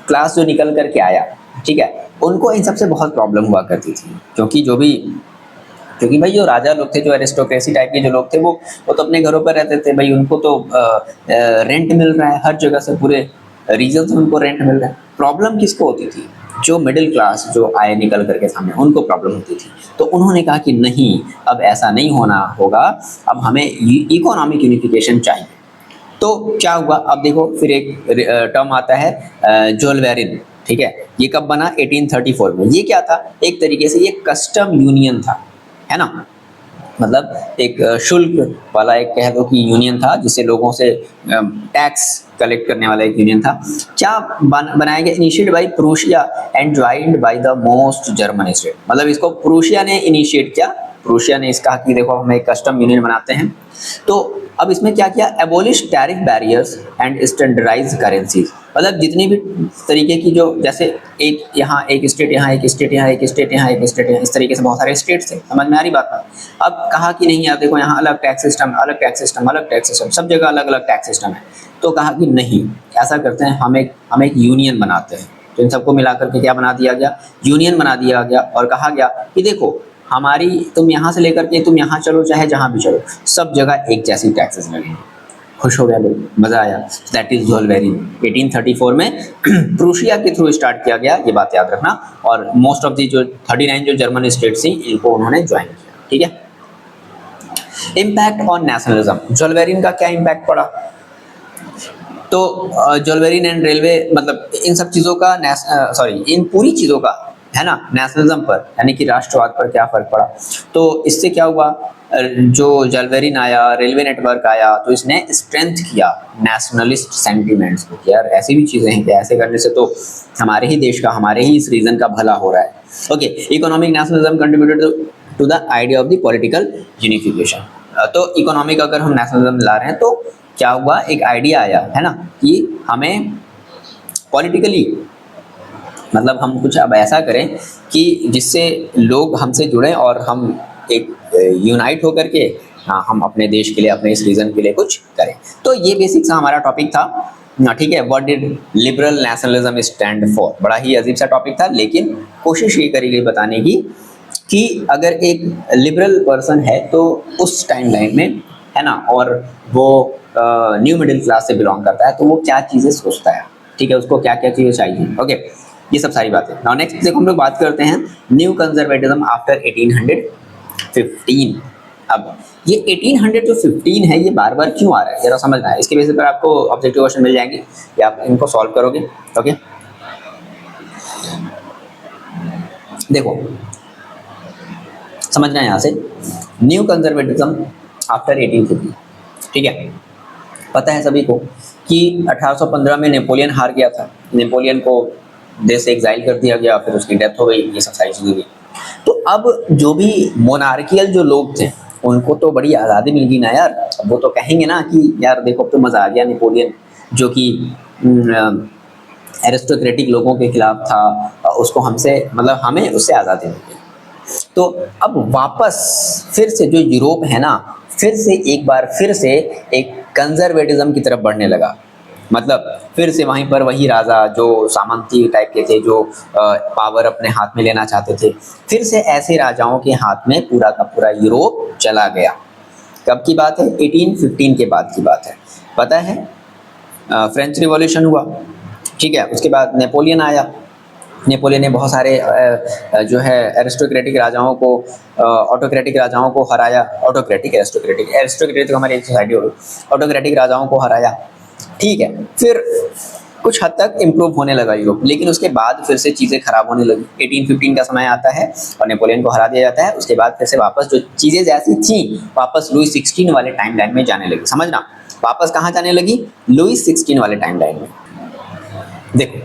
क्लास जो निकल करके आया, ठीक है, उनको इन सबसे बहुत प्रॉब्लम हुआ करती थी, क्योंकि भाई जो राजा लोग थे, जो एरिस्टोक्रेसी टाइप के जो लोग थे, वो तो अपने घरों पर रहते थे भाई, उनको तो रेंट मिल रहा है हर जगह से, पूरे रीजन से उनको रेंट मिल रहा है। प्रॉब्लम किसको होती थी, जो मिडिल क्लास जो आए निकल करके सामने, उनको प्रॉब्लम होती थी। तो उन्होंने कहा कि नहीं, अब ऐसा नहीं होना होगा, अब हमें इकोनॉमिक यूनिफिकेशन चाहिए। तो क्या हुआ, अब देखो फिर एक टर्म आता है जोल्वेरिन, ठीक है। ये कब बना, 1834 में। ये क्या था, एक तरीके से ये कस्टम यूनियन था, है ना, मतलब एक शुल्क वाला एक कह दो कि यूनियन था, जिससे लोगों से टैक्स कलेक्ट करने वाला एक यूनियन था। क्या बनाया गया, initiate bye Prussia and joined by the most German state, मतलब इसको प्रूशिया ने इनिशिएट किया, प्रूशिया ने इसका कि देखो हम एक कस्टम यूनियन बनाते हैं। तो अब इसमें क्या किया, abolish tariff barriers and standardise currencies, मतलब जितनी भी तरीके की जो, जैसे एक यहाँ एक स्टेट, यहाँ एक स्टेट, यहाँ एक स्टेट, यहाँ एक स्टेट, इस तरीके से बहुत सारे स्टेट्स थे, समझ में आ रही बात ना। अब कहा कि नहीं यार देखो यहाँ अलग टैक्स सिस्टम, अलग टैक्स सिस्टम, अलग टैक्स सिस्टम, सब जगह अलग अलग टैक्स सिस्टम है। तो कहा कि नहीं, ऐसा करते हैं, हम एक यूनियन बनाते हैं। तो इन सबको मिला करके क्या बना दिया गया, यूनियन बना दिया गया, और कहा गया कि देखो हमारी, तुम यहाँ से लेकर के तुम यहाँ चलो, चाहे जहाँ भी चलो, सब जगह एक जैसी टैक्सेस लगेंगे, खुश हो गया लोग, मजा आया। That is जोल्वेरिन। 1834 में प्रूशिया के थ्रू स्टार्ट किया गया, ये बात याद रखना। और मोस्ट ऑफ दी जो 39 जो जर्मन स्टेट्स थी इनको उन्होंने ज्वाइन किया, ठीक है। इम्पैक्ट ऑन नेशनलिज्म, जोल्वेरिन का क्या इम्पैक्ट पड़ा? तो जोल्वेरिन एंड रेलवे, मतलब इन सब चीज़ों का इन पूरी चीज़ों का, है ना, नेशनलिज्म पर यानी कि राष्ट्रवाद पर क्या फर्क पड़ा? तो इससे क्या हुआ, जो जोल्वेरिन आया, रेलवे नेटवर्क आया, तो इसने स्ट्रेंथ किया नेशनलिस्ट सेंटिमेंट्स को, यार ऐसी भी चीज़ें हैं कि ऐसे करने से तो हमारे ही देश का, हमारे ही इस रीजन का भला हो रहा है। Okay, economic nationalism contributed to the idea of the political unification. तो इकोनॉमिक अगर हम नेशनलिज्म ला रहे हैं तो क्या हुआ, एक आइडिया आया, है ना, कि हमें पॉलिटिकली, मतलब हम कुछ अब ऐसा करें कि जिससे लोग हमसे जुड़ें और हम एक यूनाइट होकर के हम अपने देश के लिए, अपने इस रीजन के लिए कुछ करें। तो ये बेसिक सा हमारा टॉपिक था, ठीक है। What did liberal nationalism stand for? बड़ा ही अजीब सा टॉपिक था, लेकिन कोशिश ये करी गई बताने की कि अगर एक लिबरल पर्सन है तो उस टाइमलाइन में, है ना, और वो न्यू मिडिल क्लास से बिलोंग करता है, तो वो क्या चीज़ें सोचता है, ठीक है, उसको क्या क्या चीज़ें चाहिए। ओके, ये सब सारी बातें। नाउ नेक्स्ट देखो हम लोग बात करते हैं न्यू कंजर्वेटिज्म आफ्टर 1815। अब ये 1800 जो 15 है, ये बार बार क्यों आ रहा है, जरा समझना है। इसके बेसिस पर आपको ऑब्जेक्टिव क्वेश्चन मिल जाएंगे या आप इनको सॉल्व करोगे। ओके, देखो समझना है यहाँ से, न्यू कंजर्वेटिज्म आफ्टर 1850, ठीक है। पता है सभी को कि 1815 में नेपोलियन हार गया था, नेपोलियन को देश से एग्जाइल कर दिया गया, फिर उसकी डेथ हो गई, ये सब सारी चीज़ें हुई। तो अब जो भी मोनार्कियल जो लोग थे उनको तो बड़ी आज़ादी मिल गई ना यार, वो तो कहेंगे ना कि यार देखो तो मज़ा आ गया, नेपोलियन जो कि एरिस्टोक्रेटिक लोगों के खिलाफ था, उसको हमसे, मतलब हमें उससे आज़ादी मिल गई। तो अब वापस फिर से जो यूरोप है ना, फिर से एक बार फिर से एक कंजर्वेटिज्म की तरफ बढ़ने लगा। मतलब फिर से वहीं पर वही राजा जो सामंती टाइप के थे, जो पावर अपने हाथ में लेना चाहते थे, फिर से ऐसे राजाओं के हाथ में पूरा का पूरा यूरोप चला गया। कब की बात है? 1815 के बाद की बात है। पता है फ्रेंच रिवॉल्यूशन हुआ, ठीक है, उसके बाद नेपोलियन आया। नेपोलियन ने बहुत सारे जो है एरिस्टोक्रेटिक राजाओं को, ऑटोक्रेटिक राजाओं को हराया। एरिस्टोक्रेटिक हमारी एक सोसाइटी होगी, ऑटोक्रेटिक राजाओं को हराया, ठीक है। फिर कुछ हद तक इम्प्रूव होने लगा यूरोप, लेकिन उसके बाद फिर से चीज़ें खराब होने लगी। 1815 का समय आता है और नेपोलियन को हरा दिया जाता है। उसके बाद फिर से वापस जो चीज़ें जैसी थी वापस लुई 16 वाले टाइम लाइन में जाने लगी। समझना, वापस कहाँ जाने लगी? लुई 16 वाले टाइम लाइन में। देखो,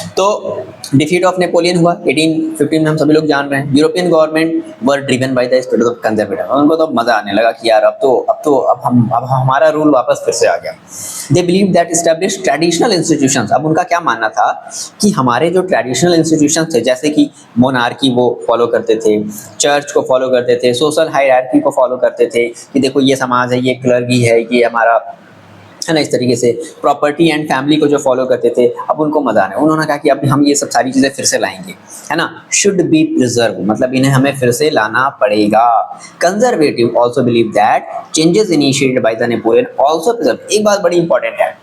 तो डिफीट ऑफ नेपोलियन हुआ 1815 में, हम सभी लोग जान रहे हैं। European government were driven by the spirit of conservatism. उनको तो मजा आने लगा कि यार अब हमारा रूल वापस फिर से आ गया। They believe that establish traditional institutions. अब उनका क्या मानना था कि हमारे जो ट्रेडिशनल इंस्टीट्यूशंस थे, जैसे कि मोनार्की वो फॉलो करते थे, चर्च को फॉलो करते थे, सोशल हायरार्की को फॉलो करते थे कि देखो ये समाज है, ये क्लर्गी है, ये हमारा है ना, इस तरीके से प्रॉपर्टी एंड फैमिली को जो फॉलो करते थे, अब उनको मजा आने। उन्होंने कहा कि अब हम ये सब सारी चीज़ें फिर से लाएंगे, है ना, शुड बी प्रिजर्व, मतलब इन्हें हमें फिर से लाना पड़ेगा। Conservative also believe that changes initiated by the Napoleon also preserve. एक बात बड़ी इंपॉर्टेंट है,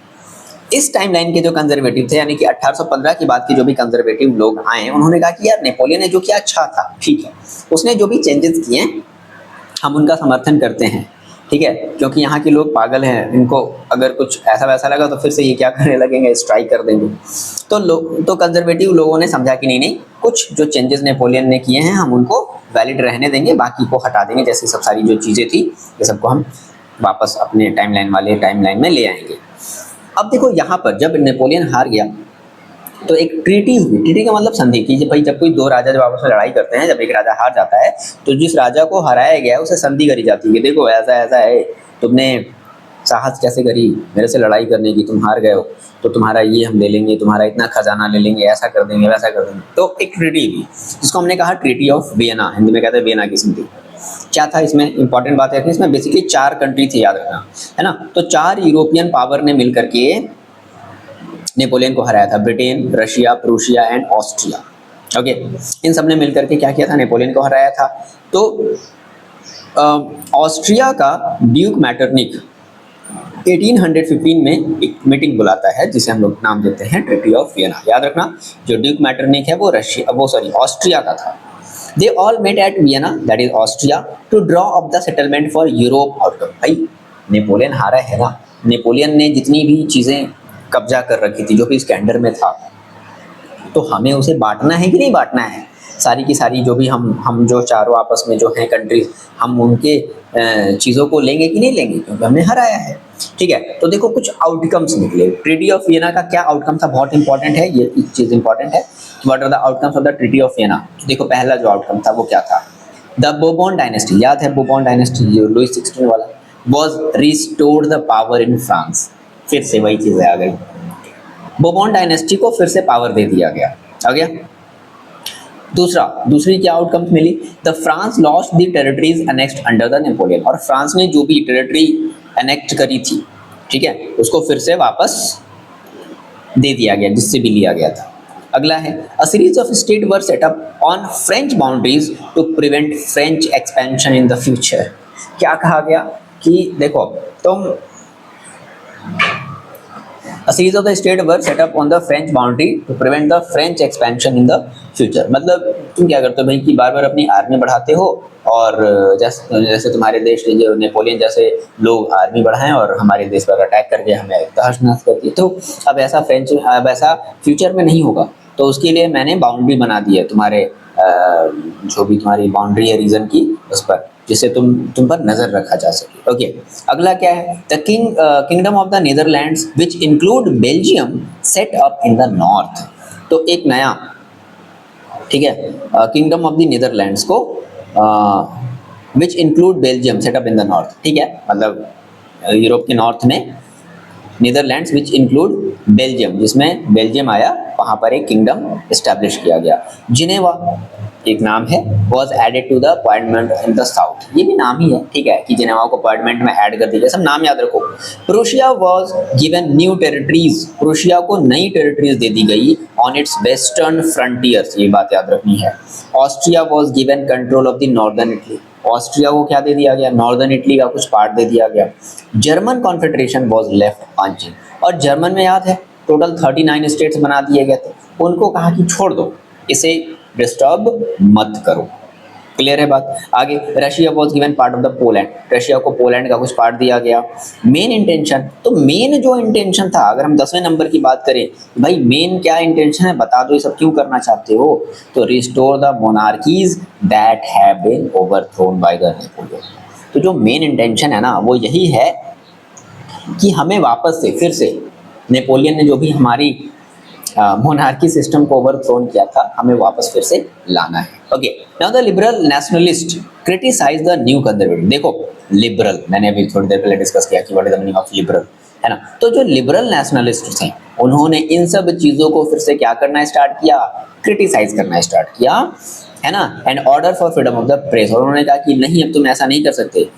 इस टाइमलाइन के जो कंजर्वेटिव थे, यानी कि 1815 के बाद के जो भी कंजर्वेटिव लोग आए, उन्होंने कहा कि यार नेपोलियन ने जो किया अच्छा था, ठीक है, उसने जो भी चेंजेस किए हम उनका समर्थन करते हैं, ठीक है, क्योंकि यहाँ के लोग पागल हैं, इनको अगर कुछ ऐसा वैसा लगा तो फिर से ये क्या करने लगेंगे, स्ट्राइक कर देंगे। तो कंजर्वेटिव लोगों ने समझा कि नहीं, कुछ जो चेंजेस नेपोलियन ने किए हैं हम उनको वैलिड रहने देंगे, बाकी को हटा देंगे, जैसे सब सारी जो चीज़ें थी ये सबको हम वापस अपने टाइमलाइन में ले आएंगे। अब देखो यहाँ पर जब नेपोलियन हार गया तो एक ट्रीटी हुई। ट्रीटी का मतलब संधि की, भाई जब कोई दो राजा जब आपस में लड़ाई करते हैं, जब एक राजा हार जाता है तो जिस राजा को हराया गया उसे संधि करी जाती है। देखो ऐसा ऐसा है, तुमने साहस कैसे करी मेरे से लड़ाई करने की, तुम हार गए हो तो तुम्हारा ये हम ले लेंगे, तुम्हारा इतना खजाना ले लेंगे, ऐसा कर देंगे, वैसा कर देंगे। तो एक ट्रीटी हुई जिसको हमने कहा ट्रीटी ऑफ वियना, हिंदी में कहते हैं वियना की संधि। क्या था इसमें? इंपॉर्टेंट बात है कि इसमें बेसिकली 4 कंट्री थी, याद रखना, है ना। तो 4 यूरोपियन पावर ने मिलकर के नेपोलियन को हराया था, Britain, Russia, Prussia and Austria. Okay, इन सब ने मिलकर के क्या किया था? नेपोलियन को हराया था। तो ऑस्ट्रिया का ड्यूक मैटरनिक, 1815 में एक मीटिंग बुलाता है जिसे हम लोग नाम देते हैं ट्रीटी ऑफ वियना। याद रखना जो ड्यूक मैटरनिक है वो ऑस्ट्रिया का था। They all met at Vienna that is Austria to draw up the settlement for Europe outcome. भाई नेपोलियन हारा है ना, नेपोलियन ने जितनी भी चीजें कब्जा कर रखी थी जो भी इसके अंडर में था, तो हमें उसे बांटना है कि नहीं बांटना है, सारी की सारी जो भी हम जो चारों आपस में जो हैं कंट्रीज, हम उनके चीज़ों को लेंगे कि नहीं लेंगे, क्योंकि हमने हराया है। ठीक है, तो देखो कुछ आउटकम्स निकले। ट्रीटी ऑफ वियना का क्या आउटकम था, बहुत इंपॉर्टेंट है ये चीज़, इंपॉर्टेंट है। What are the outcomes of the treaty of Vienna. तो देखो पहला जो आउटकम था वो क्या था, द बोर्बोन डायनेस्टी, याद है बोर्बोन डायनेस्टी, लुई 16 वाला, was restored the power in France. फिर से वही चीज़ें आ गई, बोर्बोन डायनेस्टी को फिर से पावर दे दिया गया, आ गया। दूसरी क्या आउटकम्स मिली, the France lost the territories annexed under the Napoleon. और फ्रांस ने जो भी टेरिटरी अनेक्ट करी थी, ठीक है, उसको फिर से वापस दे दिया गया जिससे भी लिया गया था। अगला है, a series of state were set up on French boundaries to prevent French expansion in the future. क्या कहा गया कि देखो तुम A series of the state were set up on the French boundary to prevent the French expansion in the future। मतलब तुम क्या करते हो भाई कि बार बार अपनी आर्मी बढ़ाते हो, और जैसे तुम्हारे देश के जो नेपोलियन जैसे लोग आर्मी बढ़ाएं और हमारे देश पर अटैक करके हमें तहस नहस कर दिए, तो अब ऐसा फ्यूचर में नहीं होगा। तो उसके लिए मैंने बाउंड्री बना दी है तुम्हारे जो भी तुम्हारी बाउंड्री है रीजन की, उस पर, जिससे तुम पर नजर रखा जा सके। ओके, अगला क्या है, the kingdom of the Netherlands which include Belgium set up in the north. तो एक नया, ठीक है, किंगडम ऑफ द नीदरलैंड्स को which include Belgium set up in the north, ठीक है, मतलब यूरोप के नॉर्थ में नीदरलैंड्स विच इंक्लूड बेल्जियम, जिसमें बेल्जियम आया, वहाँ पर एक किंगडम इस्टेब्लिश किया गया। जिनेवा एक नाम है, was added to the appointment in the south, ये भी नाम ही है, ठीक है, कि जिनेवा को अपॉइंटमेंट में ऐड कर दिया, सब नाम याद रखो। Prussia was given new territories, Prussia को नई टेरिटरीज दे दी गई ऑन इट्स वेस्टर्न फ्रंटियर्स, ये बात याद रखनी है। Austria was given control of the northern Italy, Austria को क्या दे दिया गया, नॉर्दर्न इटली का कुछ पार्ट दे दिया गया। German confederation was left unchanged, और जर्मन में याद है टोटल 39 स्टेट्स बना दिए गए थे, उनको कहा कि छोड़ दो, इसे डिस्टर्ब मत करो। क्लियर है बात। आगे, Russia was given part of the Poland, Russia को पोलैंड का कुछ पार्ट दिया गया। मेन इंटेंशन, तो मेन जो इंटेंशन था, अगर हम 10वें नंबर की बात करें, भाई मेन क्या इंटेंशन है बता दो, ये सब क्यों करना चाहते हो, तो restore the monarchies that have been overthrown by the Napoleon. तो जो मेन इंटेंशन है ना, वो यही है कि हमें वापस से फिर से नेपोलियन ने जो भी हमारी मोनार्की सिस्टम को ओवरथ्रोन किया था, हमें वापस फिर से लाना है। Okay, now the liberal nationalist criticise the new conservative. देखो लिबरल, मैंने अभी थोड़ी देर पहले डिस्कस किया कि what is the meaning of liberal, है ना। तो जो लिबरल नेशनलिस्ट थे, उन्होंने इन सब चीजों को फिर से क्या करना स्टार्ट किया, क्रिटिसाइज करना स्टार्ट किया, है ना। And order for freedom of the press, और उन्होंने कहा कि नहीं, अब तुम ऐसा नहीं कर सकते,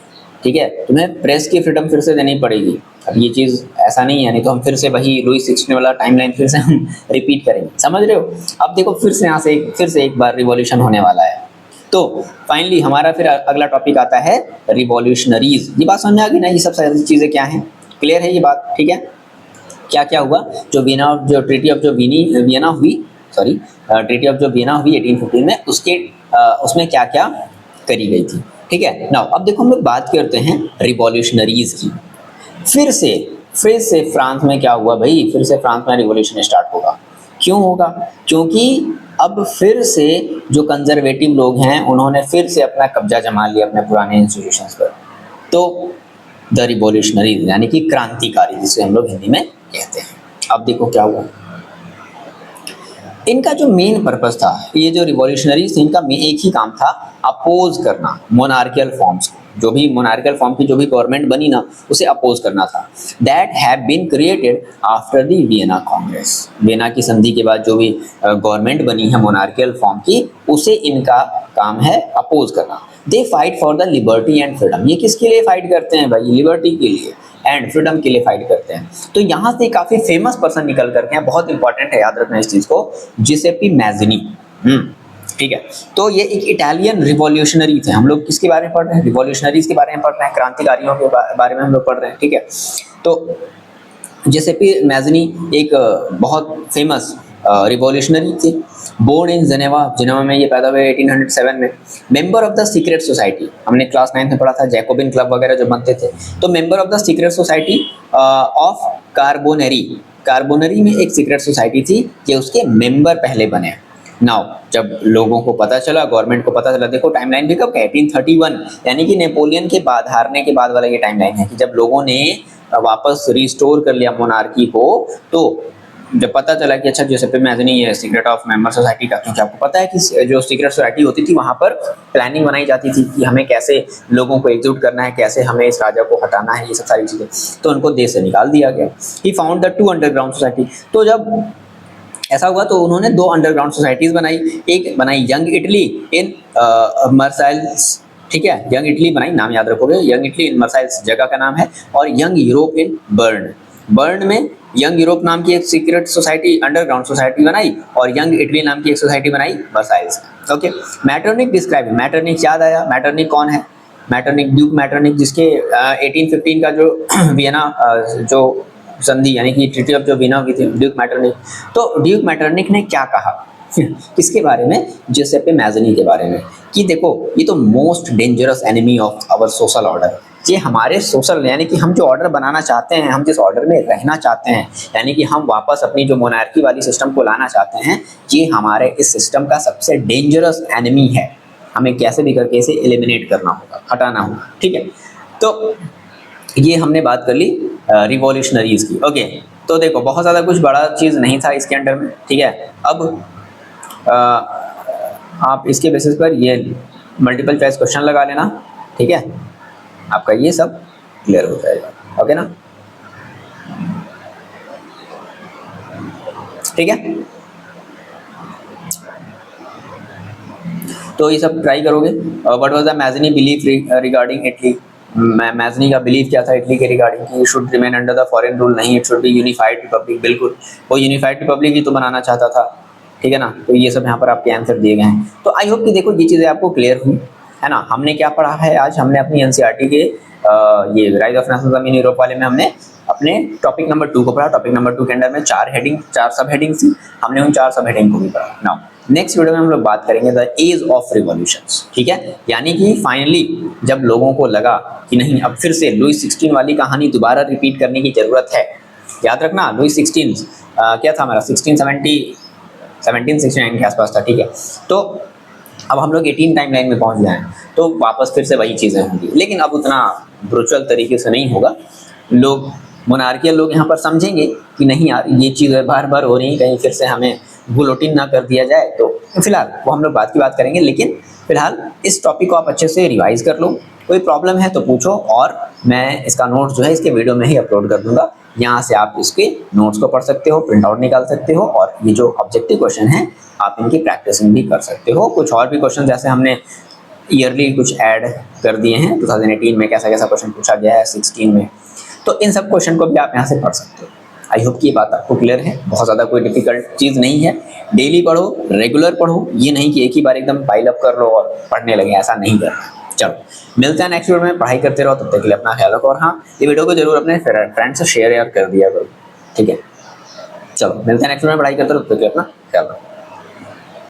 ठीक है, तुम्हें प्रेस की फ्रीडम फिर से देनी पड़ेगी। अब ये चीज़ ऐसा नहीं है, नहीं तो हम फिर से वही लुई 16 वाला टाइमलाइन फिर से हम रिपीट करेंगे, समझ रहे हो। अब देखो फिर से यहाँ से फिर से एक बार रिवॉल्यूशन होने वाला है। तो फाइनली हमारा फिर अगला टॉपिक आता है रिवॉल्यूशनरीज। ये बात समझ में आ गई ना, ये सब सारी चीज़ें क्या हैं, क्लियर है ये बात, ठीक है। क्या क्या हुआ, जो ट्रीटी ऑफ जो वियना हुई 1815 में, उसमें क्या क्या करी गई थी, ठीक है। नाउ अब देखो हम लोग बात करते हैं रिवॉल्यूशनरीज की। फिर से फ्रांस में क्या हुआ भाई, फिर से फ्रांस में रिवॉल्यूशन स्टार्ट होगा। क्यों होगा, क्योंकि अब फिर से जो कंजर्वेटिव लोग हैं उन्होंने फिर से अपना कब्जा जमा लिया अपने पुराने इंस्टीट्यूशंस पर। तो द रिवॉल्यूशनरीज यानी कि क्रांतिकारी, जिसे हम लोग हिंदी में कहते हैं। अब देखो क्या हुआ, इनका जो मेन पर्पस था, ये जो रिवॉल्यूशनरीज थे, इनका एक ही काम था, अपोज करना मोनार्कियल फॉर्म्स को, जो भी मोनार्कियल फॉर्म की जो भी गवर्नमेंट बनी ना, उसे अपोज करना था। That have been created after the Vienna congress, Vienna की संधि के बाद जो भी गवर्नमेंट बनी है मोनार्कियल फॉर्म की, उसे इनका काम है अपोज करना। They fight for the liberty and freedom, ये किसके लिए फाइट करते हैं भाई, लिबर्टी के लिए एंड फ्रीडम के लिए फाइट करते हैं। तो यहाँ से काफी फेमस पर्सन निकल करके हैं, बहुत इंपॉर्टेंट है याद रखना इस चीज को, जिसेपी मैज़नी। ठीक है। तो ये एक इटालियन रिवॉल्यूशनरी थे। हम लोग किसके बारे में पढ़ रहे हैं? रिवॉल्यूशनरीज के बारे में पढ़ रहे हैं, क्रांतिकारियों के बारे में हम लोग पढ़ रहे हैं, ठीक है। तो जिसेपी मैज़नी एक बहुत फेमस रिवॉल्यूशनरी थे, बोर्न इन जेनेवा, जेनेवा में ये पैदा हुए 1807 में। Member of the secret society, हमने क्लास 9 में पढ़ा था, जैकोबिन क्लब वगैरह जो बनते थे। तो member of the secret society of Carbonari, Carbonari में एक सीक्रेट सोसाइटी थी कि उसके मेंबर पहले बने। नाउ जब लोगों को पता चला, गवर्नमेंट को पता चला, देखो टाइमलाइन भी कब का, 1831, यानी कि नेपोलियन के बाद, हारने के बाद वाला ये टाइमलाइन है कि जब लोगों ने वापस रिस्टोर कर लिया मोनार्की को। तो जब पता चला कि अच्छा जोसेपी मैज़नी ये सीक्रेट ऑफ मेंबर सोसाइटी का, क्योंकि आपको पता है कि जो सीक्रेट सोसाइटी होती थी वहाँ पर प्लानिंग बनाई जाती थी कि हमें कैसे लोगों को एकजुट करना है, कैसे हमें इस राजा को हटाना है, ये सब सारी चीज़ें। तो उनको देश से निकाल दिया गया। He found the 2 underground society. तो जब ऐसा हुआ तो उन्होंने 2 अंडरग्राउंड सोसाइटीज़ बनाई। एक बनाई यंग इटली इन मर्साइल्स, ठीक है, यंग इटली बनाई, नाम याद रखोगे, यंग इटली इन मर्साइल्स जगह का नाम है, और young Europe in burn, burn में यंग यूरोप नाम की एक सीक्रेट सोसाइटी, अंडरग्राउंड सोसाइटी बनाई, और यंग इटली नाम की एक सोसाइटी बनाई Versailles. Okay, Metternich describe, Metternich याद आया, मैटरनिक कौन है? मैटरनिक, ड्यूक मैटरनिक, जिसके 1815 का जो वियना जो संधि यानी कि ट्रीटी ऑफ जो वियना हुई थी, ड्यूक मैटरनिक। तो ड्यूक मैटरनिक ने क्या कहा किसके बारे में? जोसेपे मैज़नी के बारे में, कि देखो ये तो most dangerous enemy of our social order, ये हमारे सोशल यानी कि हम जो ऑर्डर बनाना चाहते हैं, हम जिस ऑर्डर में रहना चाहते हैं, यानी कि हम वापस अपनी जो मोनार्की वाली सिस्टम को लाना चाहते हैं, ये हमारे इस सिस्टम का सबसे डेंजरस एनिमी है। हमें कैसे भी करके इसे एलिमिनेट करना होगा, हटाना होगा, ठीक है। तो ये हमने बात कर ली रिवॉल्यूशनरीज की। ओके, तो देखो बहुत ज़्यादा कुछ बड़ा चीज़ नहीं था इसके अंडर में, ठीक है। अब आप इसके बेसिस पर ये मल्टीपल चॉइस क्वेश्चन लगा लेना, ठीक है, आपका ये सब क्लियर हो जाएगा। ओके ना, ठीक है। तो ये सब ट्राई करोगे। What was the Mazzini belief regarding Italy? Mazzini का बिलीफ क्या था इटली के रिगार्डिंग कि should remain under the foreign rule, नहीं, it should be unified republic. बिल्कुल, वो यूनिफाइड रिपब्लिक ही तो बनाना चाहता था, ठीक है ना। तो ये सब यहाँ पर आपके आंसर दिए गए हैं। तो आई होप कि देखो ये चीज़ें आपको क्लियर हुई है ना। हमने क्या पढ़ा है आज? हमने अपनी एनसीईआरटी के ये rise of nationalism in Europe वाले में हमने अपने टॉपिक नंबर 2 को पढ़ा। टॉपिक नंबर 2 के अंदर में 4 सब हेडिंग थी, हमने उन 4 सब हेडिंग को भी पढ़ा। नाउ नेक्स्ट वीडियो में हम लोग बात करेंगे द एज ऑफ रिवॉल्यूशंस, ठीक है, यानी कि फाइनली जब लोगों को लगा कि नहीं अब फिर से लुईस 16 वाली कहानी दोबारा रिपीट करने की जरूरत है। याद रखना लुईस 16 क्या था हमारा, 1769 के आसपास था, ठीक है। तो अब हम लोग 18 टाइमलाइन में पहुंच गए हैं, तो वापस फिर से वही चीज़ें होंगी, लेकिन अब उतना ब्रुचुअल तरीके से नहीं होगा। लोग मोनार्कियल लोग यहाँ पर समझेंगे कि नहीं यार ये चीज़ बार बार हो रही, कहीं फिर से हमें गुलोटिन ना कर दिया जाए। तो फिलहाल वो हम लोग बात की बात करेंगे, लेकिन फिलहाल इस टॉपिक को आप अच्छे से रिवाइज कर लो। कोई प्रॉब्लम है तो पूछो, और मैं इसका नोट्स जो है इसके वीडियो में ही अपलोड कर दूंगा। यहाँ से आप इसके नोट्स को पढ़ सकते हो, प्रिंट आउट निकाल सकते हो, और ये जो ऑब्जेक्टिव क्वेश्चन है आप इनकी प्रैक्टिसिंग भी कर सकते हो। कुछ और भी क्वेश्चन जैसे हमने ईयरली कुछ ऐड कर दिए हैं, 2018 में कैसा कैसा क्वेश्चन पूछा गया है, 16 में, तो इन सब क्वेश्चन को भी आप यहाँ से पढ़ सकते हो। आई होप कि ये बात आपको क्लियर है। बहुत ज़्यादा कोई डिफिकल्ट चीज़ नहीं है। डेली पढ़ो, रेगुलर पढ़ो, ये नहीं कि एक ही बार एकदम पाइल अप कर लो और पढ़ने लगे, ऐसा नहीं करना। चलो मिलते हैं नेक्स्ट वीडियो में। पढ़ाई करते रहो, तब तक के लिए अपना ख्याल रखो, और हाँ ये वीडियो को जरूर अपने फ्रेंड से शेयर यार कर दिया करो, ठीक है। चलो मिलते हैं नेक्स्ट वीडियो में। पढ़ाई करते रहो, तब तक के लिए अपना ख्याल रखो।